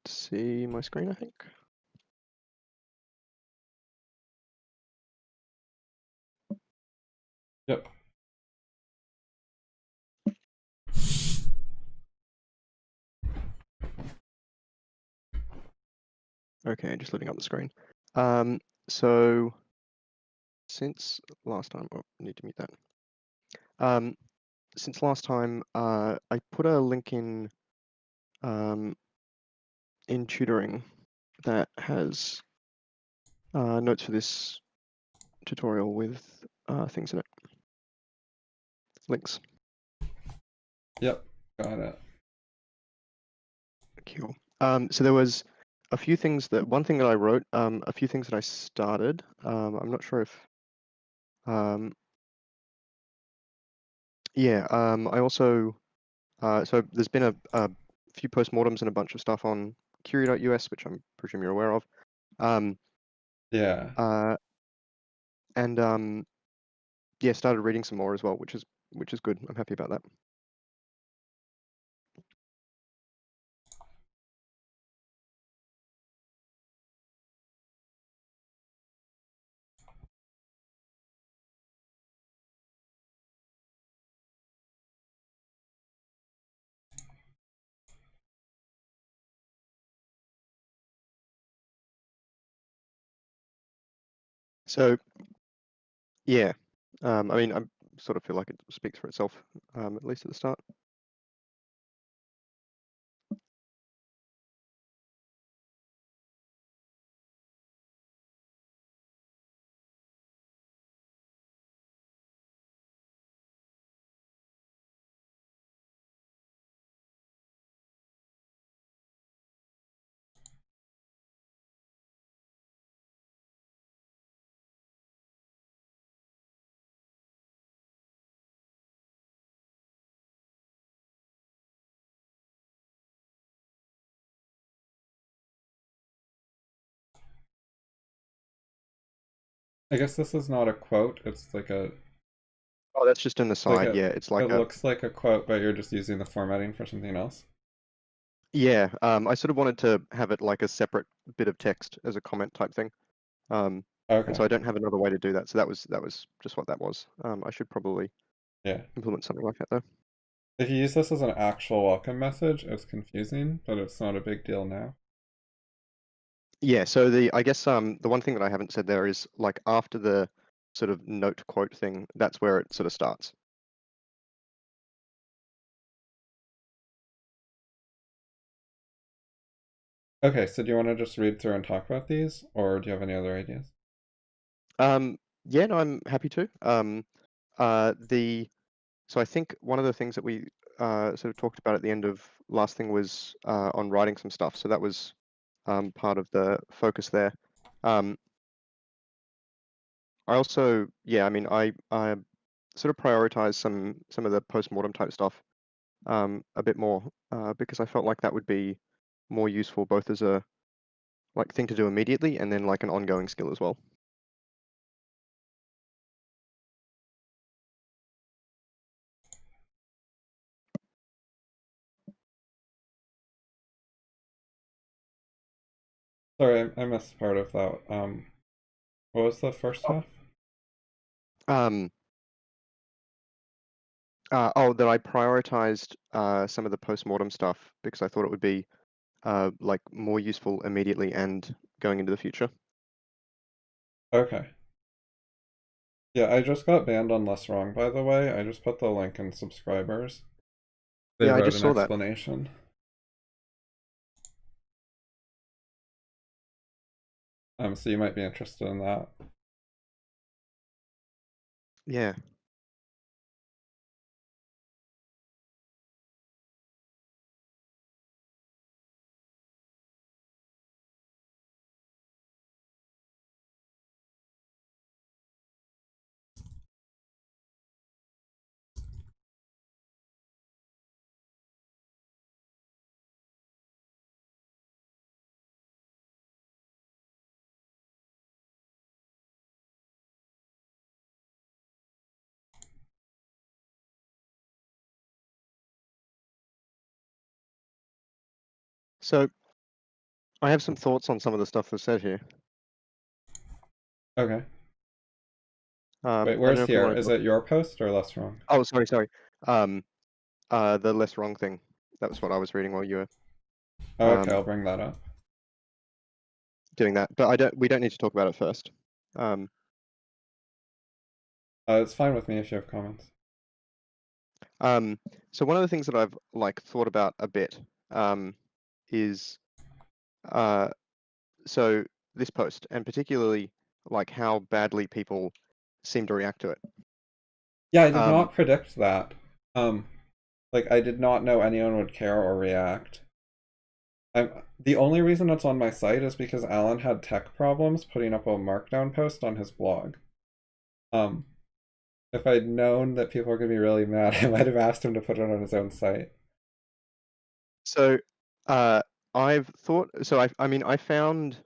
see my screen, I think. Yep. Okay, just loading up the screen. So since last time, I need to mute that. Since last time, I put a link in Tutoring that has notes for this tutorial with things in it. Links. Yep. Got it. Cool. So there was a few things one thing that I wrote, a few things that I started. I'm not sure if, yeah. I also, so there's been a few postmortems and a bunch of stuff on Curie.us, which I'm presume you're aware of. Yeah. And yeah, started reading some more as well, which is good. I'm happy about that. So yeah, I mean, I sort of feel like it speaks for itself, at least at the start. I guess this is not a quote. It's like a. Oh, that's just an It's like aside. a. Yeah, it's It like a. looks like a quote, but you're just using the formatting for something else. Yeah, I sort of wanted to have it like a separate bit of text as a comment type thing. And Okay. so I don't have another way to do that. So that was just what that was. I should probably Yeah. implement something like that though. If you use this as an actual welcome message, it's confusing, but it's not a big deal now. Yeah, so I guess the one thing that I haven't said there is like after the sort of note quote thing, that's where it sort of starts. Okay, so do you want to just read through and talk about these, or do you have any other ideas? Yeah, no, I'm happy to. So I think one of the things that we sort of talked about at the end of last thing was on writing some stuff. So that was part of the focus there. I also, yeah, I mean, I sort of prioritize some of the postmortem type stuff a bit more because I felt like that would be more useful both as a like thing to do immediately and then like an ongoing skill as well. Sorry, I missed part of that. What was the first half? Um, that I prioritized some of the postmortem stuff because I thought it would be like more useful immediately and going into the future. Okay. Yeah, I just got banned on LessWrong, by the way. I just put the link in subscribers. They Yeah, I wrote just an saw that. explanation. So you might be interested in that. Yeah. So I have some thoughts on some of the stuff that's said here. Okay. Wait, I don't know where's if you here? want Is to. it your post or LessWrong? Oh, sorry. Um, the less wrong thing. That was what I was reading while you were Oh, okay, um I'll bring that up. doing that. But I don't. We don't need to talk about it first. Um, It's fine with me if you have comments. um. So one of the things that I've like thought about a bit is uh so this post, and particularly like how badly people seem to react to it. Yeah, I did Um, not predict that. Um, like I did not know anyone would care or react. The only reason it's on my site is because Alan had tech problems putting up a markdown post on his blog. Um, if I'd known that people were gonna be really mad, I might have asked him to put it on his own site. so uh, I've thought. So I mean, I found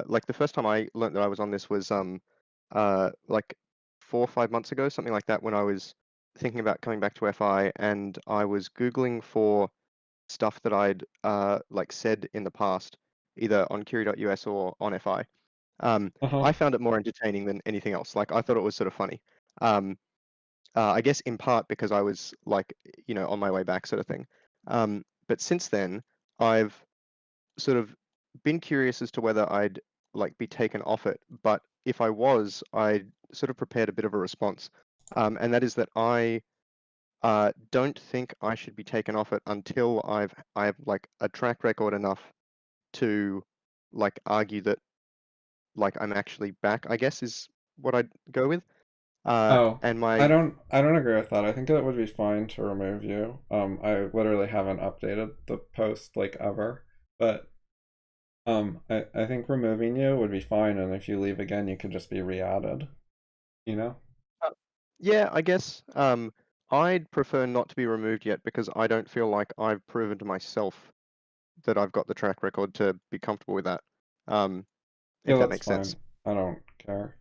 like the first time I learned that I was on this was like 4 or 5 months ago, something like that, when I was thinking about coming back to FI, and I was Googling for stuff that I'd like said in the past, either on Curie.us or on FI. Uh-huh. I found it more entertaining than anything else. Like I thought it was sort of funny. Um, I guess in part because I was like, on my way back, sort of thing. But since then, I've sort of been curious as to whether I'd like be taken off it. But if I was, I sort of prepared a bit of a response, and that is that I don't think I should be taken off it until I have like a track record enough to like argue that like I'm actually back, I guess is what I'd go with. Oh, And I don't agree with that. I think it would be fine to remove you. I literally haven't updated the post like ever, but I think removing you would be fine, and if you leave again, you could just be re-added, you know? uh, yeah, I guess I'd prefer not to be removed yet because I don't feel like I've proven to myself that I've got the track record to be comfortable with that. Um, Yeah, if that that's makes sense. fine. I don't care.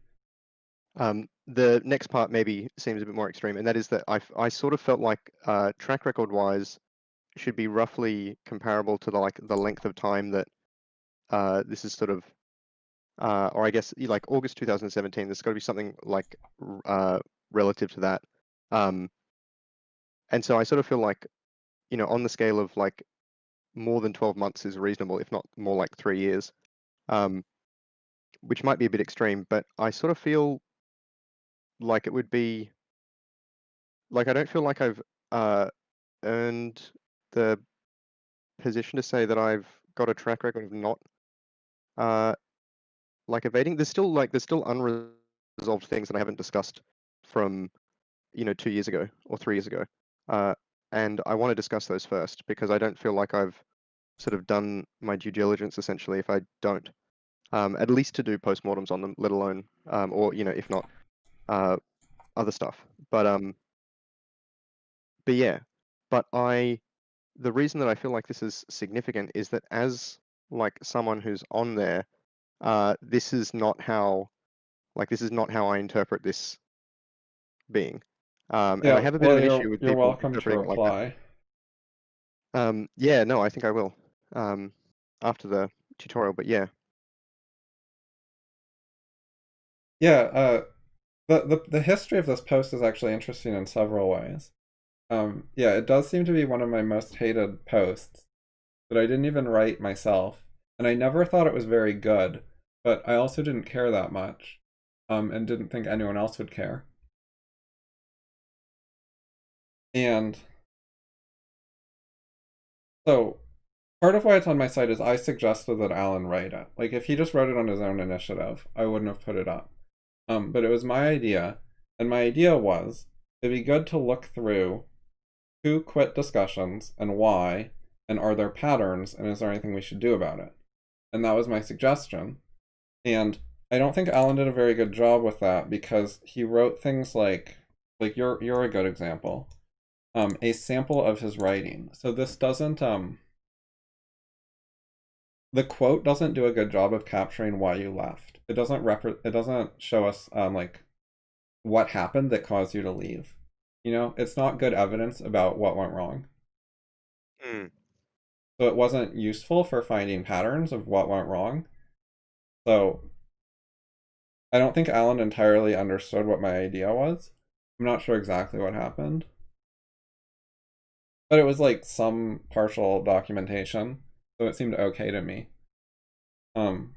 The next part maybe seems a bit more extreme, and that is that I sort of felt like track record wise should be roughly comparable to the length of time that this is sort of or I guess like August 2017. There's got to be something like relative to that. Um, and so I sort of feel like on the scale of like more than 12 months is reasonable, if not more like 3 years, um, which might be a bit extreme, but I sort of feel like it would be like I don't feel like I've uh, earned the position to say that I've got a track record of not uh, like evading. There's still unresolved things that I haven't discussed from 2 years ago or 3 years ago, uh, and I want to discuss those first because I don't feel like I've sort of done my due diligence essentially if I don't at least to do postmortems on them, let alone or if not uh, other stuff. But yeah, but the reason that I feel like this is significant is that as like someone who's on there, this is not how I interpret this being. And I Yeah, have a bit of well, an you're issue with you're people welcome to interpreting it like that. reply. Yeah, no, I think I will. Um, after the tutorial, but yeah. Yeah, the history of this post is actually interesting in several ways. Yeah, it does seem to be one of my most hated posts that I didn't even write myself, and I never thought it was very good, but I also didn't care that much, and didn't think anyone else would care. And so part of why it's on my site is I suggested that Alan write it. Like if he just wrote it on his own initiative, I wouldn't have put it up. But it was my idea, and my idea was it'd be good to look through who quit discussions and why, and are there patterns, and is there anything we should do about it? And that was my suggestion. And I don't think Alan did a very good job with that because he wrote things like you're a good example. A sample of his writing. So this doesn't the quote doesn't do a good job of capturing why you left. It doesn't show us like what happened that caused you to leave. It's not good evidence about what went wrong. Mm. so it wasn't useful for finding patterns of what went wrong. So I don't think Alan entirely understood what my idea was. I'm not sure exactly what happened. But it was like some partial documentation, so it seemed okay to me. Um,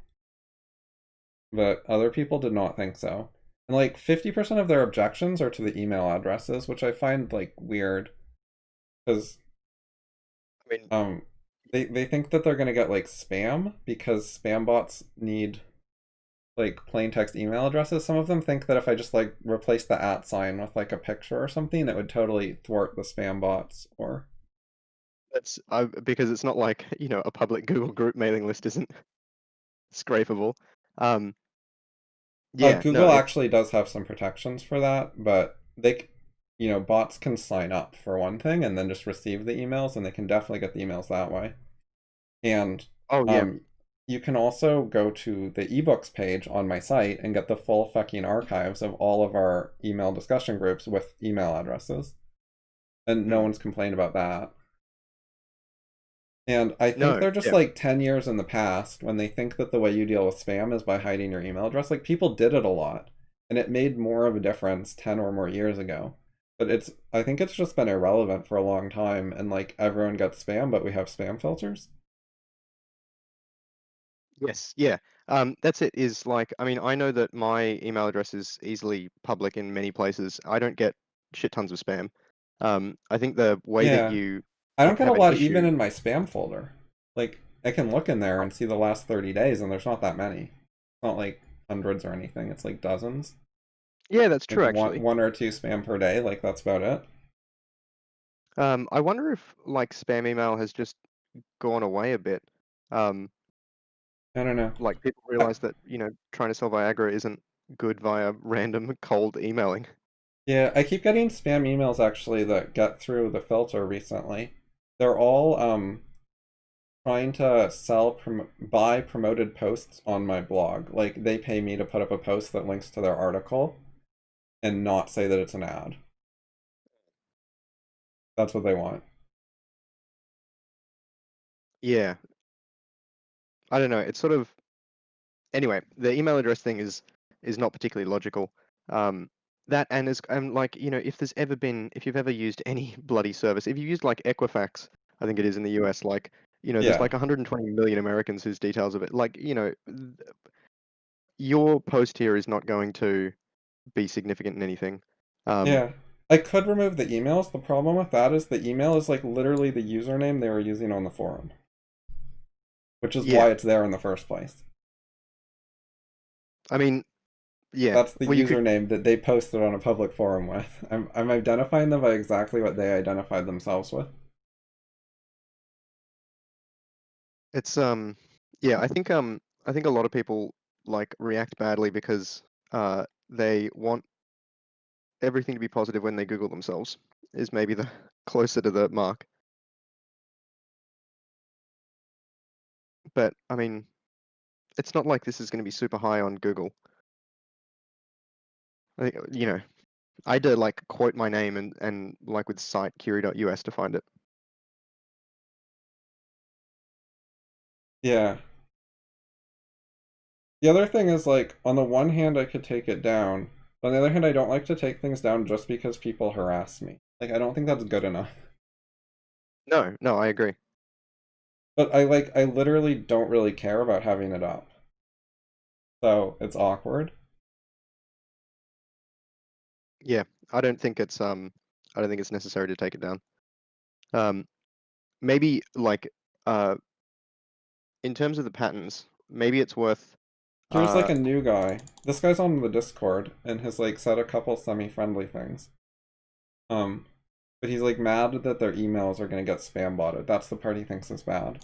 but other people did not think so. And like 50% of their objections are to the email addresses, which I find like weird because I mean, um they think that they're gonna get like spam because spam bots need like plain text email addresses. Some of them think that if I just like replace the @ sign with like a picture or something, that would totally thwart the spam bots. Or that's because it's not like, a public Google group mailing list isn't scrapable. Um, yeah, no, Google actually does have some protections for that, but bots can sign up for one thing and then just receive the emails, and they can definitely get the emails that way. And oh yeah, um, you can also go to the ebooks page on my site and get the full fucking archives of all of our email discussion groups with email addresses. And no mm, one's complained about that. And I think no, they're just yeah, like 10 years in the past when they think that the way you deal with spam is by hiding your email address. Like people did it a lot and it made more of a difference 10 or more years ago. But I think it's just been irrelevant for a long time, and like everyone gets spam, but we have spam filters. yes, yeah. That's it. Is like, I mean, I know that my email address is easily public in many places. I don't get shit tons of spam. I think the way that Yeah. you I don't get a have an lot even issue. in my spam folder. Like I can look in there and see the last 30 days and there's not that many. It's not like hundreds or anything. It's like dozens. Yeah, that's Like true actually. one or two spam per day, like that's about it. I wonder if like spam email has just gone away a bit. Um, I don't know. like people I, realize that, trying to sell Viagra isn't good via random cold emailing. Yeah, I keep getting spam emails actually that get through the filter recently. They're all trying to buy promoted posts on my blog. Like they pay me to put up a post that links to their article and not say that it's an ad. That's what they want. Yeah, I don't know. It's sort of anyway. The email address thing is not particularly logical. That and is like if you've ever used any bloody service, if you used like Equifax, I think it is in the US, like there's Yeah. like 120 million Americans whose details of it, like your post here is not going to be significant in anything. Um, Yeah. I could remove the emails. The problem with that is the email is like literally the username they were using on the forum, which is yeah, why it's there in the first place. I mean, yeah. That's the Well, you could. username that they posted on a public forum with. I'm identifying them by exactly what they identified themselves with. It's yeah, I think a lot of people like react badly because they want everything to be positive when they Google themselves is maybe the closer to the mark. But I mean, it's not like this is going to be super high on Google. I think, I had to like quote my name and like with site curie.us to find it. Yeah. The other thing is like on the one hand I could take it down. On the other hand, I don't like to take things down just because people harass me. Like I don't think that's good enough. No, no, I agree. But I literally don't really care about having it up. So it's awkward. Yeah, I don't think it's I don't think it's necessary to take it down. Um, maybe like uh in terms of the patterns, maybe it's worth Here's uh like a new guy. This guy's on the Discord and has like said a couple semi-friendly things. Um, but he's like mad that their emails are gonna get spam botted. That's the part he thinks is bad.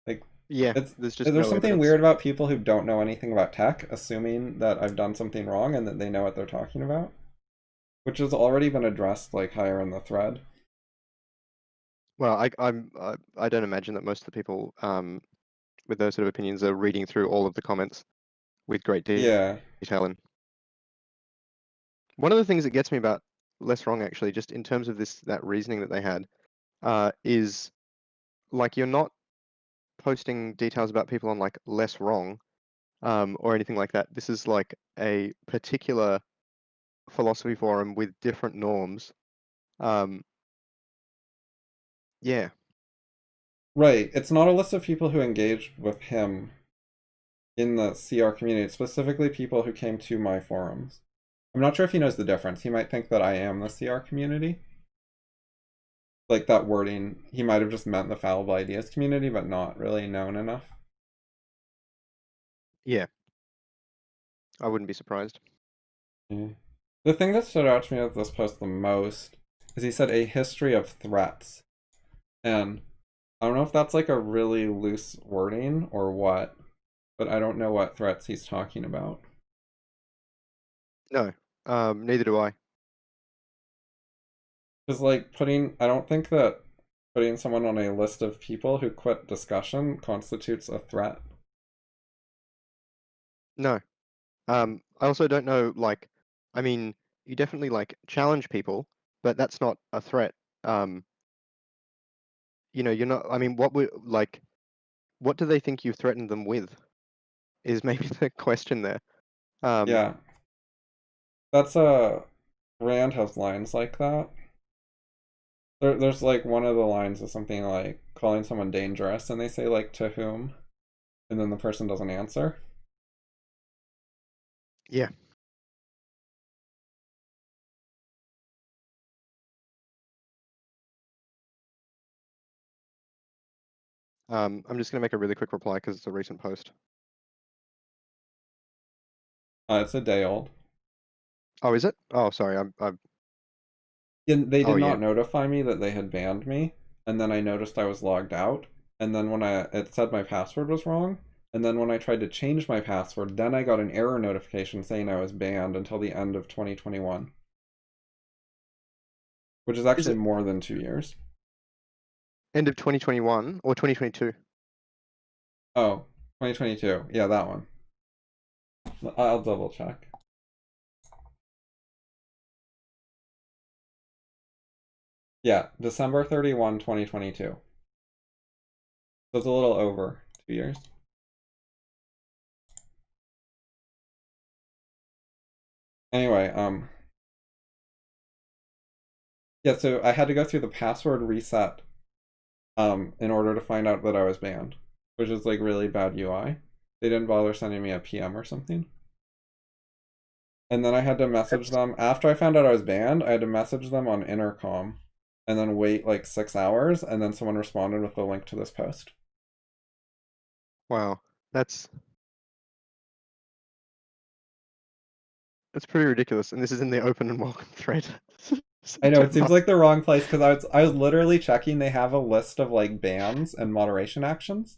Like, yeah, it's there's is just there no something evidence. weird about people who don't know anything about tech, assuming that I've done something wrong and that they know what they're talking about? Which has already been addressed like higher in the thread. Well, I don't imagine that most of the people with those sort of opinions are reading through all of the comments with great Yeah. detail. And one of the things that gets me about LessWrong actually, just in terms of that reasoning that they had, is like you're not posting details about people on like LessWrong, or anything like that. This is like a particular philosophy forum with different norms. Um, yeah, Right. It's not a list of people who engaged with him in the CR community. It's specifically people who came to my forums. I'm not sure if he knows the difference. He might think that I am the CR community. Like that wording, he might have just meant the Fallible Ideas community, but not really known enough. yeah, I wouldn't be surprised. Yeah. The thing that stood out to me with this post the most is he said a history of threats. And I don't know if that's like a really loose wording or what, but I don't know what threats he's talking about. No, neither do I. Because like I don't think that putting someone on a list of people who quit discussion constitutes a threat. No. I also don't know, like, I mean, you definitely like challenge people, but that's not a threat. Um, you're not, I mean, what do they think you've threatened them with is maybe the question there. Um, Yeah, that's a Rand has lines like that. There's like one of the lines is something like calling someone dangerous, and they say like to whom, and then the person doesn't answer. yeah. I'm just gonna make a really quick reply because it's a recent post. It's a day old. Oh, is it? Oh, sorry. And they Oh, did yeah. not notify me that they had banned me, and then I noticed I was logged out, and then when it said my password was wrong, and then when I tried to change my password, then I got an error notification saying I was banned until the end of 2021, which is Is actually it more than 2 years. end of 2021 or 2022? Oh, 2022. Yeah, that one. I'll double check. Yeah, December 31, 2022. So it's a little over 2 years. Anyway, yeah, so I had to go through the password reset in order to find out that I was banned, which is like really bad UI. They didn't bother sending me a PM or something. And then I had to message That's them after I found out I was banned. I had to message them on intercom and then wait like 6 hours, and then someone responded with the link to this post. wow. That's that's pretty ridiculous. And this is in the open and welcome thread. I know it seems September. like the wrong place because I was literally checking. They have a list of like bans and moderation actions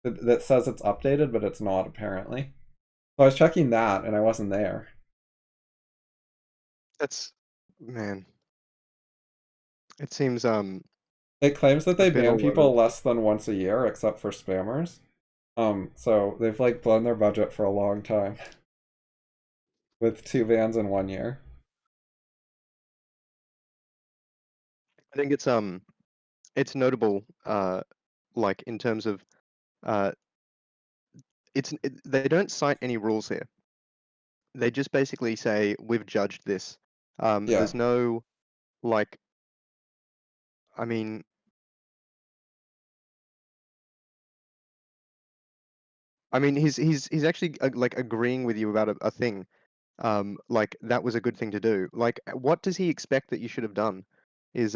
that says it's updated, but it's not apparently. So I was checking that and I wasn't there. That's Man. It seems It claims that a they bit ban all over the people place. less than once a year, except for spammers. So they've like blown their budget for a long time with 2 bans in 1 year. I think it's notable like in terms of uh they don't cite any rules here. They just basically say we've judged this. Yeah, There's no like I mean he's actually like agreeing with you about a thing. Like that was a good thing to do. Like what does he expect that you should have done? Is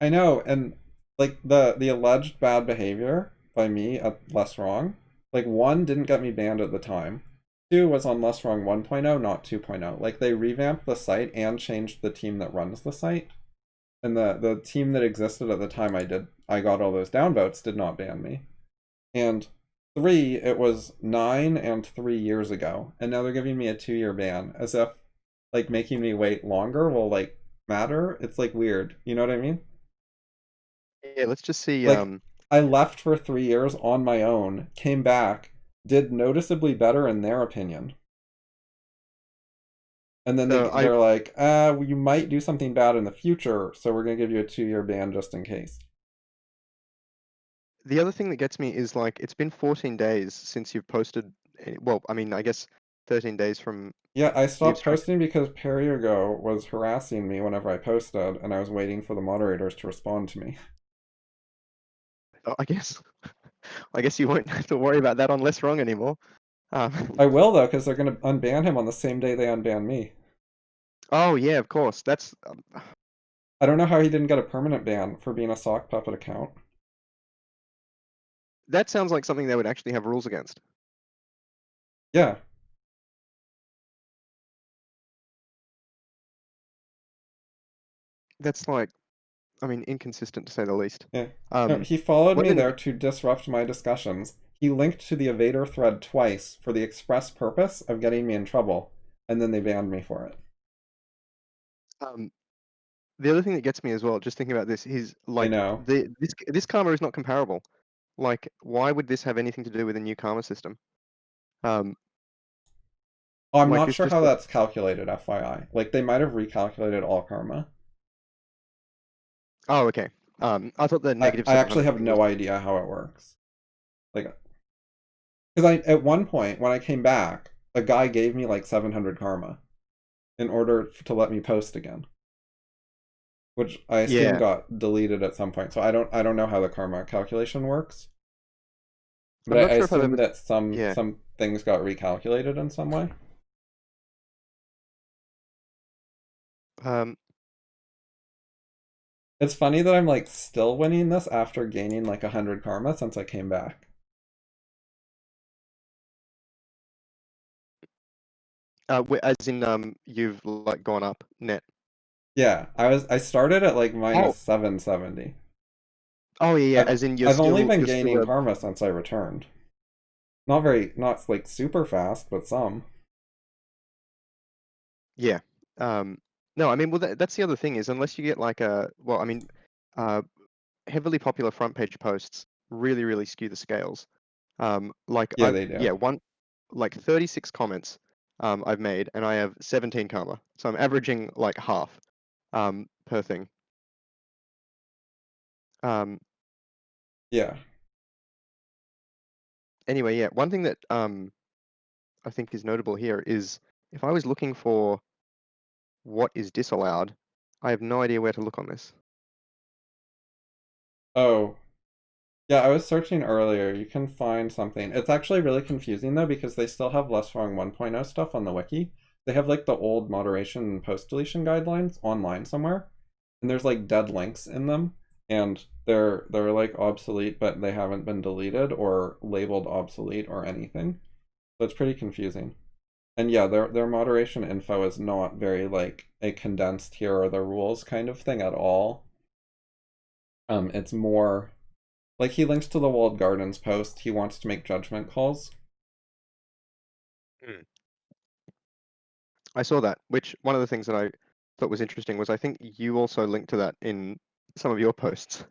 I know, and like the alleged bad behavior by me at LessWrong, like one didn't get me banned at the time. Two was on LessWrong 1.0, not 2.0. Like they revamped the site and changed the team that runs the site. And the team that existed at the time I got all those downvotes did not ban me. And three, it was 9 and 3 years ago, and now they're giving me a 2 year ban, as if like making me wait longer will like matter. It's like weird. You know what I mean? yeah, let's just see Like I left for 3 years on my own, came back, did noticeably better in their opinion, And then No, they're like, you might do something bad in the future, so we're gonna give you a 2-year ban just in case. the other thing that gets me is like it's been 14 days since you've posted. Well, I mean, I guess 13 days from Yeah, I the stopped abstract. posting because Perrigo was harassing me whenever I posted, and I was waiting for the moderators to respond to me. I guess I guess you won't have to worry about that on LessWrong anymore. I Um, will, though, because they're going to unban him on the same day they unban me. oh yeah, of course. That's I don't know how he didn't get a permanent ban for being a sock puppet account. that sounds like something they would actually have rules against. Yeah, That's like, I mean, inconsistent to say the least. yeah. No, Um, he followed one me thing there that, to disrupt my discussions. He linked to the evader thread twice for the express purpose of getting me in trouble, and then they banned me for it. um, the other thing that gets me as well, just thinking about this, is I like know. this karma is not comparable. Like, why would this have anything to do with a new karma system? Um, Oh, I'm like not this sure just how that's calculated, FYI. Like, they might have recalculated all karma. oh, okay. I thought the negative I actually 700 have thing was no idea how it works. Like, because at one point when I came back, a guy gave me like 700 karma in order to let me post again, which I assume yeah. got deleted at some point. So I don't know how the karma calculation works, but I'm not I sure if I've assume ever that some yeah. some things got recalculated in some way. Um, It's funny that I'm like still winning this after gaining like 100 karma since I came back. as in you've like gone up net. Yeah, I started at like Oh, minus 770. oh yeah, yeah. I've As in I've only been you're still gaining karma since I returned. Not like super fast, but some. yeah. Um, no, I mean, well, that's the other thing is unless you get like a well, I mean, uh, heavily popular front page posts really really skew the scales. Like Yeah, they do. yeah, one like 36 comments I've made and I have 17 karma. So I'm averaging like half per thing. Um, Yeah. anyway, yeah, one thing that I think is notable here is if I was looking for what is disallowed, I have no idea where to look on this. Oh, yeah, I was searching earlier. You can find something. It's actually really confusing though because they still have LessWrong 1.0 stuff on the wiki. They have like the old moderation and post deletion guidelines online somewhere, and there's like dead links in them, and they're like obsolete, but they haven't been deleted or labeled obsolete or anything. So it's pretty confusing. And yeah, their moderation info is not very like a condensed here are the rules kind of thing at all. It's more like he links to the walled gardens post. He wants to make judgment calls. Hmm. I saw that, which one of the things that I thought was interesting was I think you also linked to that in some of your posts.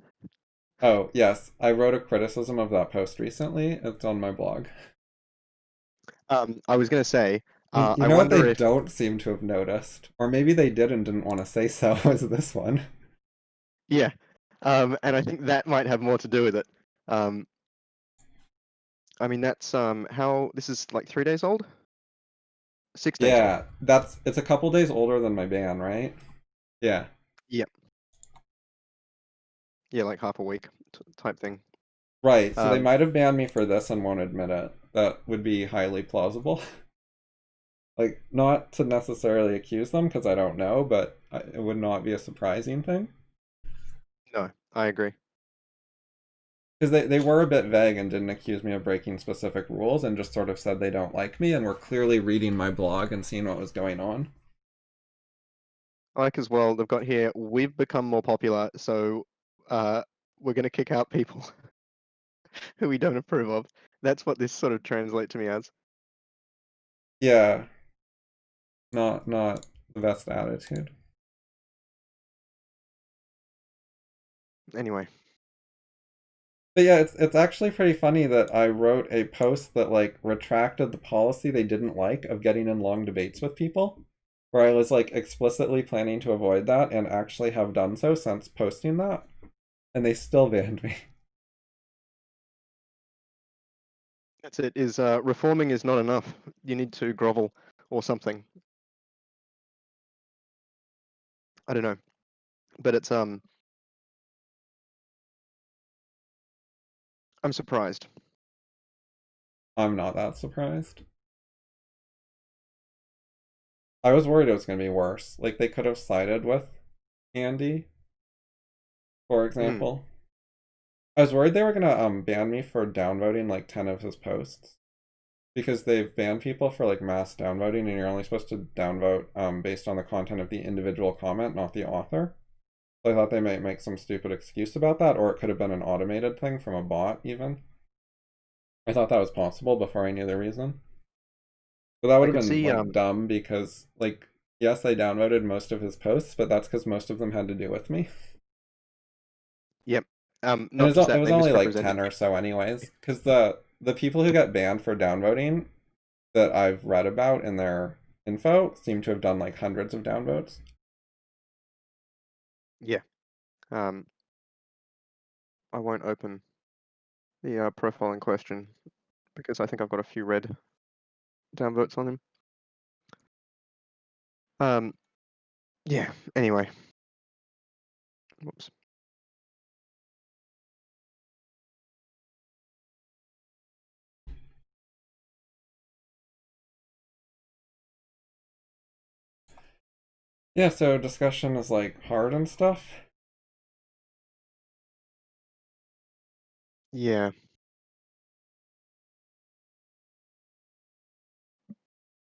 Oh, yes, I wrote a criticism of that post recently. It's on my blog. I was going to say, You I know what they wonder if, don't seem to have noticed? Or maybe they did and didn't want to say so, was this one. yeah, and I think that might have more to do with it. Um, I mean, that's how this is like 3 days old, 6 days old. Yeah, it's a couple days older than my ban, right? Yeah. Yeah, yeah, like half a week type thing. Right, so they Um, might have banned me for this and won't admit it. That would be highly plausible. Like, not to necessarily accuse them, because I don't know, but it would not be a surprising thing. no, I agree. Because they were a bit vague and didn't accuse me of breaking specific rules and just sort of said they don't like me and were clearly reading my blog and seeing what was going on. I like as well. They've got here. We've become more popular, so uh, we're going to kick out people who we don't approve of. That's what this sort of translates to me as. Yeah, not the best attitude. Anyway, But yeah, it's actually pretty funny that I wrote a post that like retracted the policy they didn't like of getting in long debates with people. where I was like explicitly planning to avoid that and actually have done so since posting that, and they still banned me. That's it. Is reforming is not enough. You need to grovel or something. I don't know, but it's I'm surprised. I'm not that surprised. I was worried it was going to be worse. Like they could have sided with Andy, for Hmm. example. I was worried they were going to ban me for downvoting like 10 of his posts, because they've banned people for like mass downvoting, and you're only supposed to downvote based on the content of the individual comment, not the author. So I thought they might make some stupid excuse about that, or it could have been an automated thing from a bot even. I thought that was possible before I knew the reason. But that I would have could been see like dumb because like yes, I downvoted most of his posts, but that's because most of them had to do with me. yep. And Not just it that, was they only like misrepresented 10 or you. so anyways, because the people who got banned for downvoting that I've read about in their info seem to have done like hundreds of downvotes. Yeah. Um, I won't open the profile in question because I think I've got a few red downvotes on him. Um, yeah. Anyway. Whoops. Yeah, so discussion is like hard and stuff. Yeah.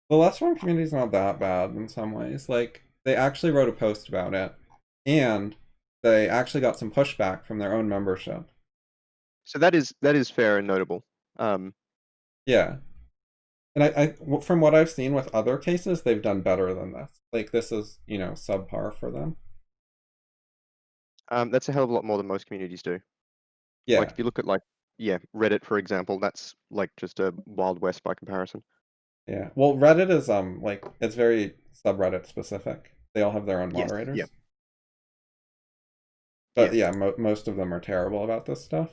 The LessWrong community is not that bad in some ways. Like they actually wrote a post about it, and they actually got some pushback from their own membership. So that is fair and notable. Um, Yeah, and from what I've seen with other cases, they've done better than this. Like this is subpar for them. that's a hell of a lot more than most communities do. Like Yeah, if you look at like yeah, Reddit for example, that's like just a Wild West by comparison. yeah. Well, Reddit is like it's very subreddit specific. They all have their own Yes. Yeah. moderators. Yeah. But yeah, most of them are terrible about this stuff.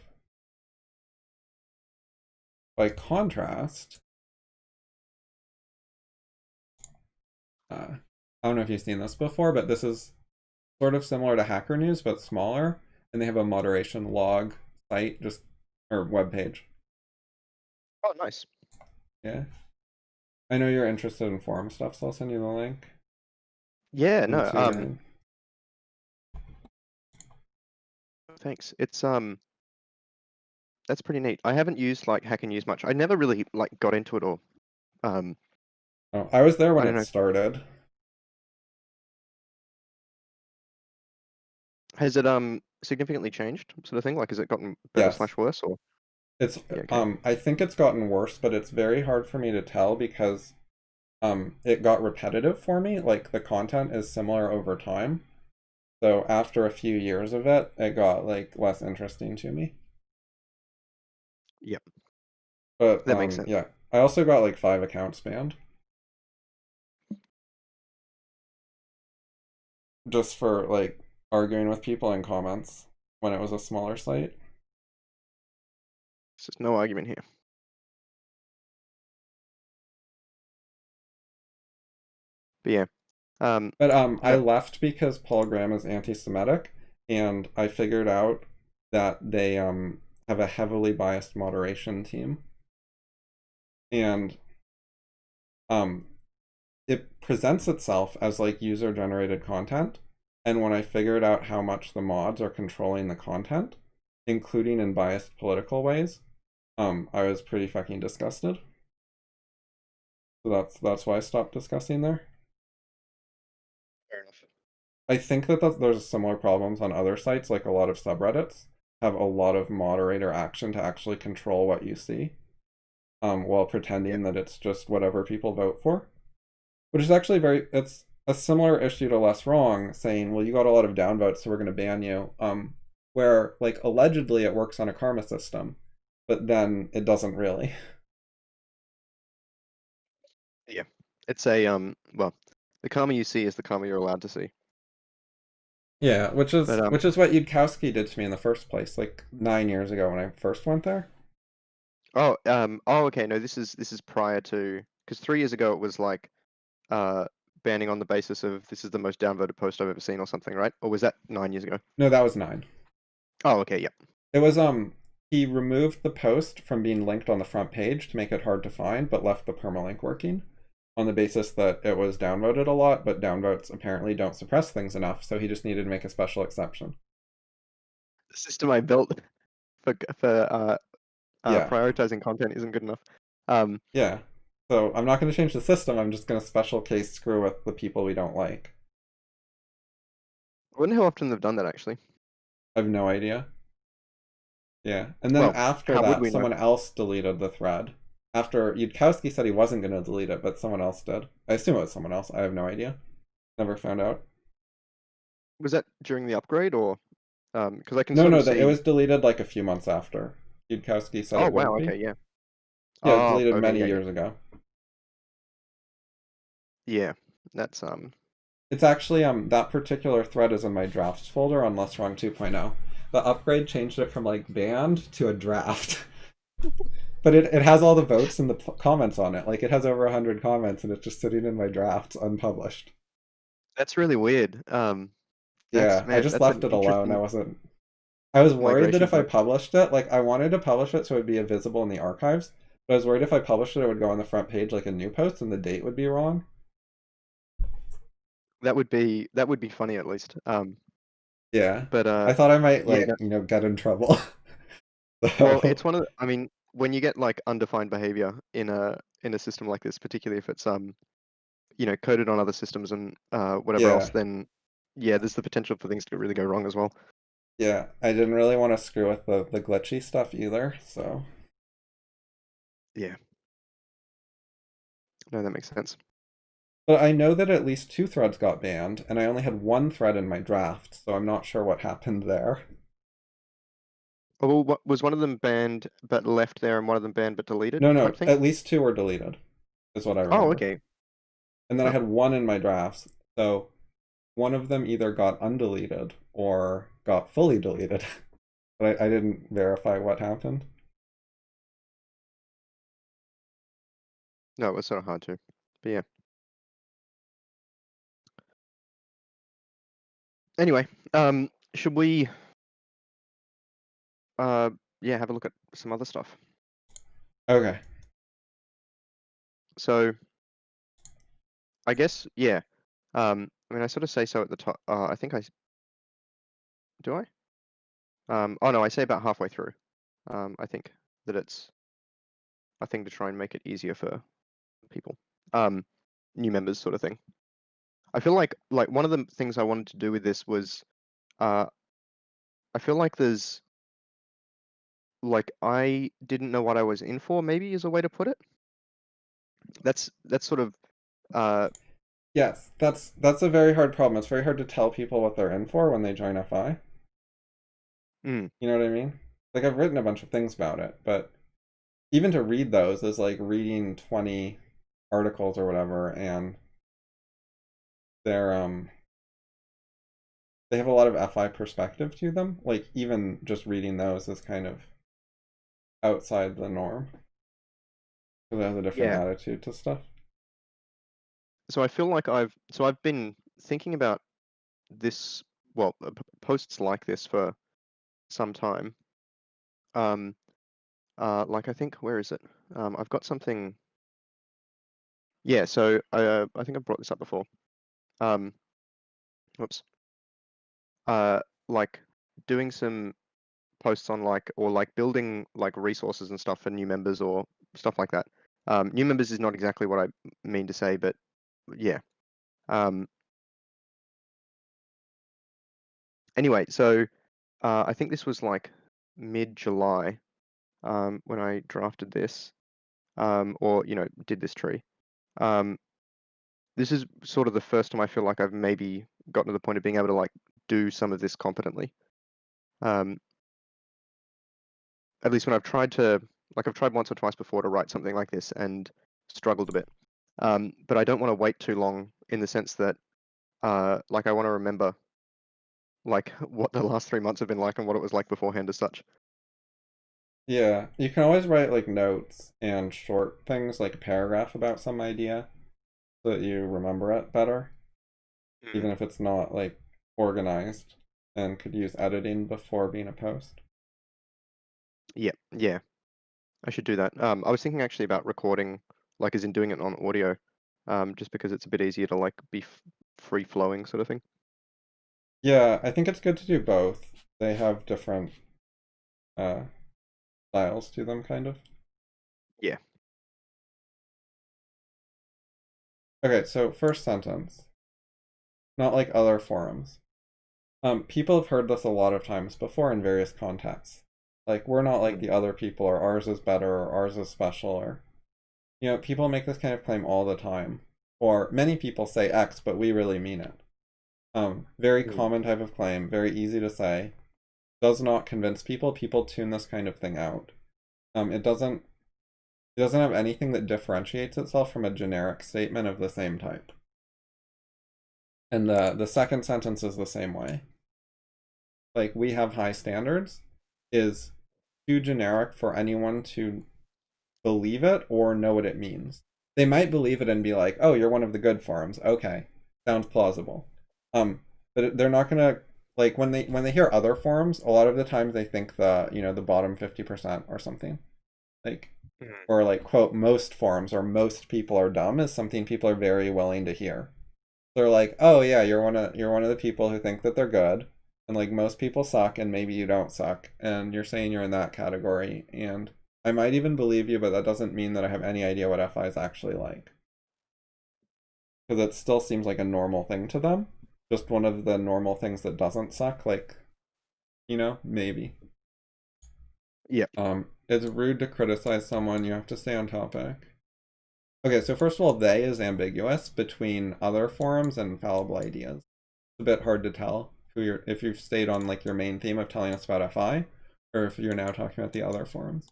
By contrast, I don't know if you've seen this before, but this is sort of similar to Hacker News, but smaller, and they have a moderation log site, just or web page. Oh, nice. Yeah, I know you're interested in forum stuff, so I'll send you the link. Yeah. And No. tutoring. Thanks. It's that's pretty neat. I haven't used like Hacker News much. I never really like got into it or um Oh, I was there I when don't it know. started. Has it significantly changed sort of thing? Like has it gotten better Yes, slash worse or it's yeah, okay. I think it's gotten worse, but it's very hard for me to tell because it got repetitive for me. Like the content is similar over time. So after a few years of it, it got like less interesting to me. Yep, But that makes sense. yeah, I also got like 5 accounts banned just for like arguing with people in comments when it was a smaller site. There's no argument here. But yeah. But I No. left because Paul Graham is anti-Semitic, and I figured out that they have a heavily biased moderation team, and um it presents itself as like user generated content. And when I figured out how much the mods are controlling the content, including in biased political ways, I was pretty fucking disgusted. So that's why I stopped discussing there. Fair enough. I think that there's similar problems on other sites, like a lot of subreddits have a lot of moderator action to actually control what you see, while Yeah. pretending that it's just whatever people vote for. Which is actually it's a similar issue to LessWrong, saying, well, you got a lot of downvotes, so we're going to ban you. Where like allegedly it works on a karma system, but then it doesn't really. Yeah. It's a well, The karma you see is the karma you're allowed to see. Yeah, which But is what Yudkowsky did to me in the first place, like 9 years ago when I first went there. oh, okay. No, this is prior to, because 3 years ago it was like uh banning on the basis of this is the most downvoted post I've ever seen or something, right? Or was that 9 years ago? No, that was 9. Oh, okay, yeah. It was he removed the post from being linked on the front page to make it hard to find, but left the permalink working on the basis that it was downvoted a lot, but downvotes apparently don't suppress things enough, so he just needed to make a special exception. The system I built for Yeah, prioritizing content isn't good enough. Um, yeah. So I'm not going to change the system, I'm just going to special case screw with the people we don't like. I wonder how often they've done that actually. I have no idea. Yeah, and then Well, after how would that, we know? someone else deleted the thread. After Yudkowsky said he wasn't going to delete it, but someone else did. I assume it was someone else. I have no idea. Never found out. Was that during the upgrade or because I can No, sort no, of it see. was deleted like a few months after. Yudkowsky said Oh it wow, wouldn't be. okay, yeah. Yeah, it was Oh, deleted okay, many yeah, yeah. years ago. Yeah. That's It's actually that particular thread is in my drafts folder on LessWrong 2.0. The upgrade changed it from like banned to a draft. But it has all the votes and the comments on it. Like it has over 100 comments and it's just sitting in my drafts unpublished. that's really weird. That's Yeah, I man, just that's left an it alone. interesting I was worried that migration if I point. published it, like I wanted to publish it so it would be visible in the archives, but I was worried if I published it, it would go on the front page like a new post and the date would be wrong. That would be funny at least. Yeah. But I thought I might yeah, like, get in trouble. well, So, it's one of the, I mean, when you get like undefined behavior in a system like this, particularly if it's coded on other systems and whatever else, yeah. then yeah, there's the potential for things to really go wrong as well. Yeah. I didn't really want to screw with the glitchy stuff either, so Yeah, no, that makes sense. but I know that at least 2 threads got banned, and I only had 1 thread in my draft, so I'm not sure what happened there. Oh, well, what, was one of them banned but left there, and one of them banned but deleted No, type no, thing? at least 2 were deleted, is what I Oh, remember. okay. And then I Oh, had 1 in my drafts, so one of them either got undeleted or got fully deleted. But I didn't verify what happened. no, it was sort of hard to. But yeah. Anyway, should we uh yeah have a look at some other stuff? Okay. So I guess yeah. I mean, I sort of say so at the top. I think do I? Oh no, I say about halfway through. I think that it's a thing to try and make it easier for people, um, new members, sort of thing. I feel like one of the things I wanted to do with this was, uh, I feel like there's like I didn't know what I was in for. Maybe is a way to put it. That's sort of uh, Yes, that's a very hard problem. It's very hard to tell people what they're in for when they join FI. mm, You know what I mean? Like I've written a bunch of things about it, but even to read those is like reading 20 articles or whatever, and they're they have a lot of FI perspective to them. Like even just reading those is kind of outside the norm because it has a different yeah. attitude to stuff. So I feel like I've been thinking about this, well, posts like this for some time. Um, like I think, where is it? I've got something. Yeah, so I think I brought this up before. Um, whoops. Uh, like doing some posts on or like building like resources and stuff for new members or stuff like that. New members is not exactly what I mean to say, but yeah. Um, anyway, so I think this was like mid-July when I drafted this, or did this tree. Um, this is sort of the first time I feel like I've maybe gotten to the point of being able to like do some of this competently. Um, at least when I've tried once or twice before to write something like this and struggled a bit. But I don't want to wait too long in the sense that like I want to remember like what the last 3 months have been like and what it was like beforehand as such. Yeah, you can always write like notes and short things, like a paragraph about some idea, so that you remember it better, Mm. even if it's not like organized and could use editing before being a post. Yeah, yeah, I should do that. I was thinking actually about recording, like as in doing it on audio, just because it's a bit easier to like be free flowing sort of thing. Yeah, I think it's good to do both. They have different uh styles to them, kind of. Yeah. Okay, so first sentence. Not like other forums. People have heard this a lot of times before in various contexts. Like, we're not like Mm. the other people, or ours is better, or ours is special, or, people make this kind of claim all the time. Or many people say X, but we really mean it. Very Mm. common type of claim, very easy to say, does not convince people. People tune this kind of thing out. It doesn't have anything that differentiates itself from a generic statement of the same type. And the second sentence is the same way. Like, we have high standards is too generic for anyone to believe it or know what it means. They might believe it and be like, "Oh, you're one of the good forums." Okay, sounds plausible. Um, but they're not gonna, like, when they hear other forums. A lot of the times they think the bottom 50% or something, like, Mm. or like, quote, most forums or most people are dumb is something people are very willing to hear. They're like, "Oh yeah, you're one of the people who think that they're good, and like most people suck, and maybe you don't suck, and you're saying you're in that category, and I might even believe you, but that doesn't mean that I have any idea what FI is actually like, because it still seems like a normal thing to them, just one of the normal things that doesn't suck, like, maybe. Yeah. It's rude to criticize someone. You have to stay on topic. Okay, so first of all, they is ambiguous between other forums and fallible ideas. It's a bit hard to tell if you've stayed on like your main theme of telling us about FI, or if you're now talking about the other forums.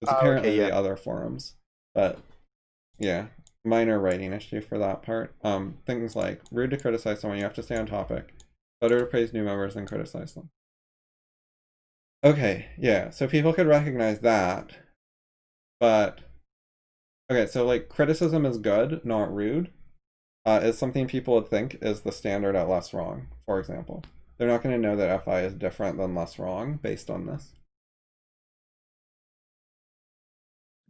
It's Oh, okay, apparently yeah. the other forums, but yeah, minor writing issue for that part. Things like rude to criticize someone, you have to stay on topic. Better to praise new members than criticize them. Okay, yeah, so people could recognize that, but okay, so like criticism is good, not rude. Is something people would think is the standard at LessWrong, for example. They're not going to know that FI is different than LessWrong based on this.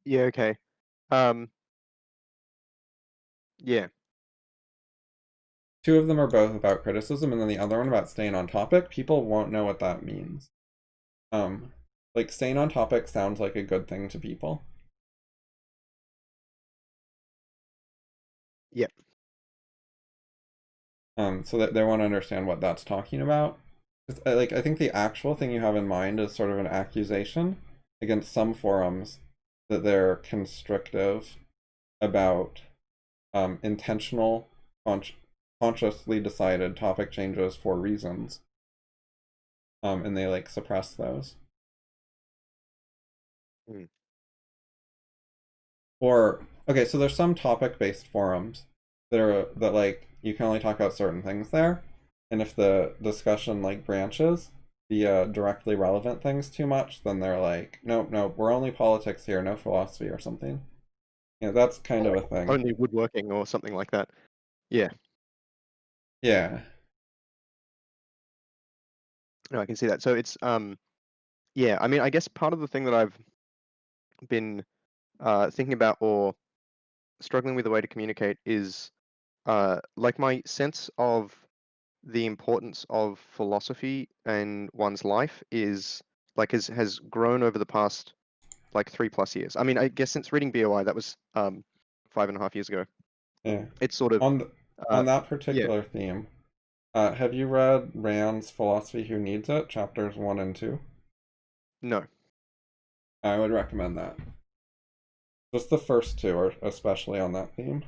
Yeah, okay. Um, yeah. Two of them are both about criticism, and then the other one about staying on topic. People won't know what that means. Um, like staying on topic sounds like a good thing to people. Yeah. So that they want to understand what that's talking about. Like, I think the actual thing you have in mind is sort of an accusation against some forums that they're constrictive about intentional, consciously decided topic changes for reasons, and they like suppress those. Mm. Or okay, so there's some topic-based forums that like you can only talk about certain things there, and if the discussion like branches the directly relevant things too much, then they're like, nope, nope, we're only politics here, no philosophy or something. That's kind Or of a like thing. only woodworking or something like that. Yeah. Yeah, No, I can see that. So it's yeah, I mean, I guess part of the thing that I've been thinking about or struggling with the way to communicate is like my sense of the importance of philosophy in one's life is like has grown over the past like 3+ years. I mean, I guess since reading BOI, that was 5.5 years ago. yeah. It's sort of On uh on that yeah, particular theme, have you read Rand's Philosophy Who Needs It, chapters 1 and 2? no. I would recommend that. Just the first two are especially on that theme.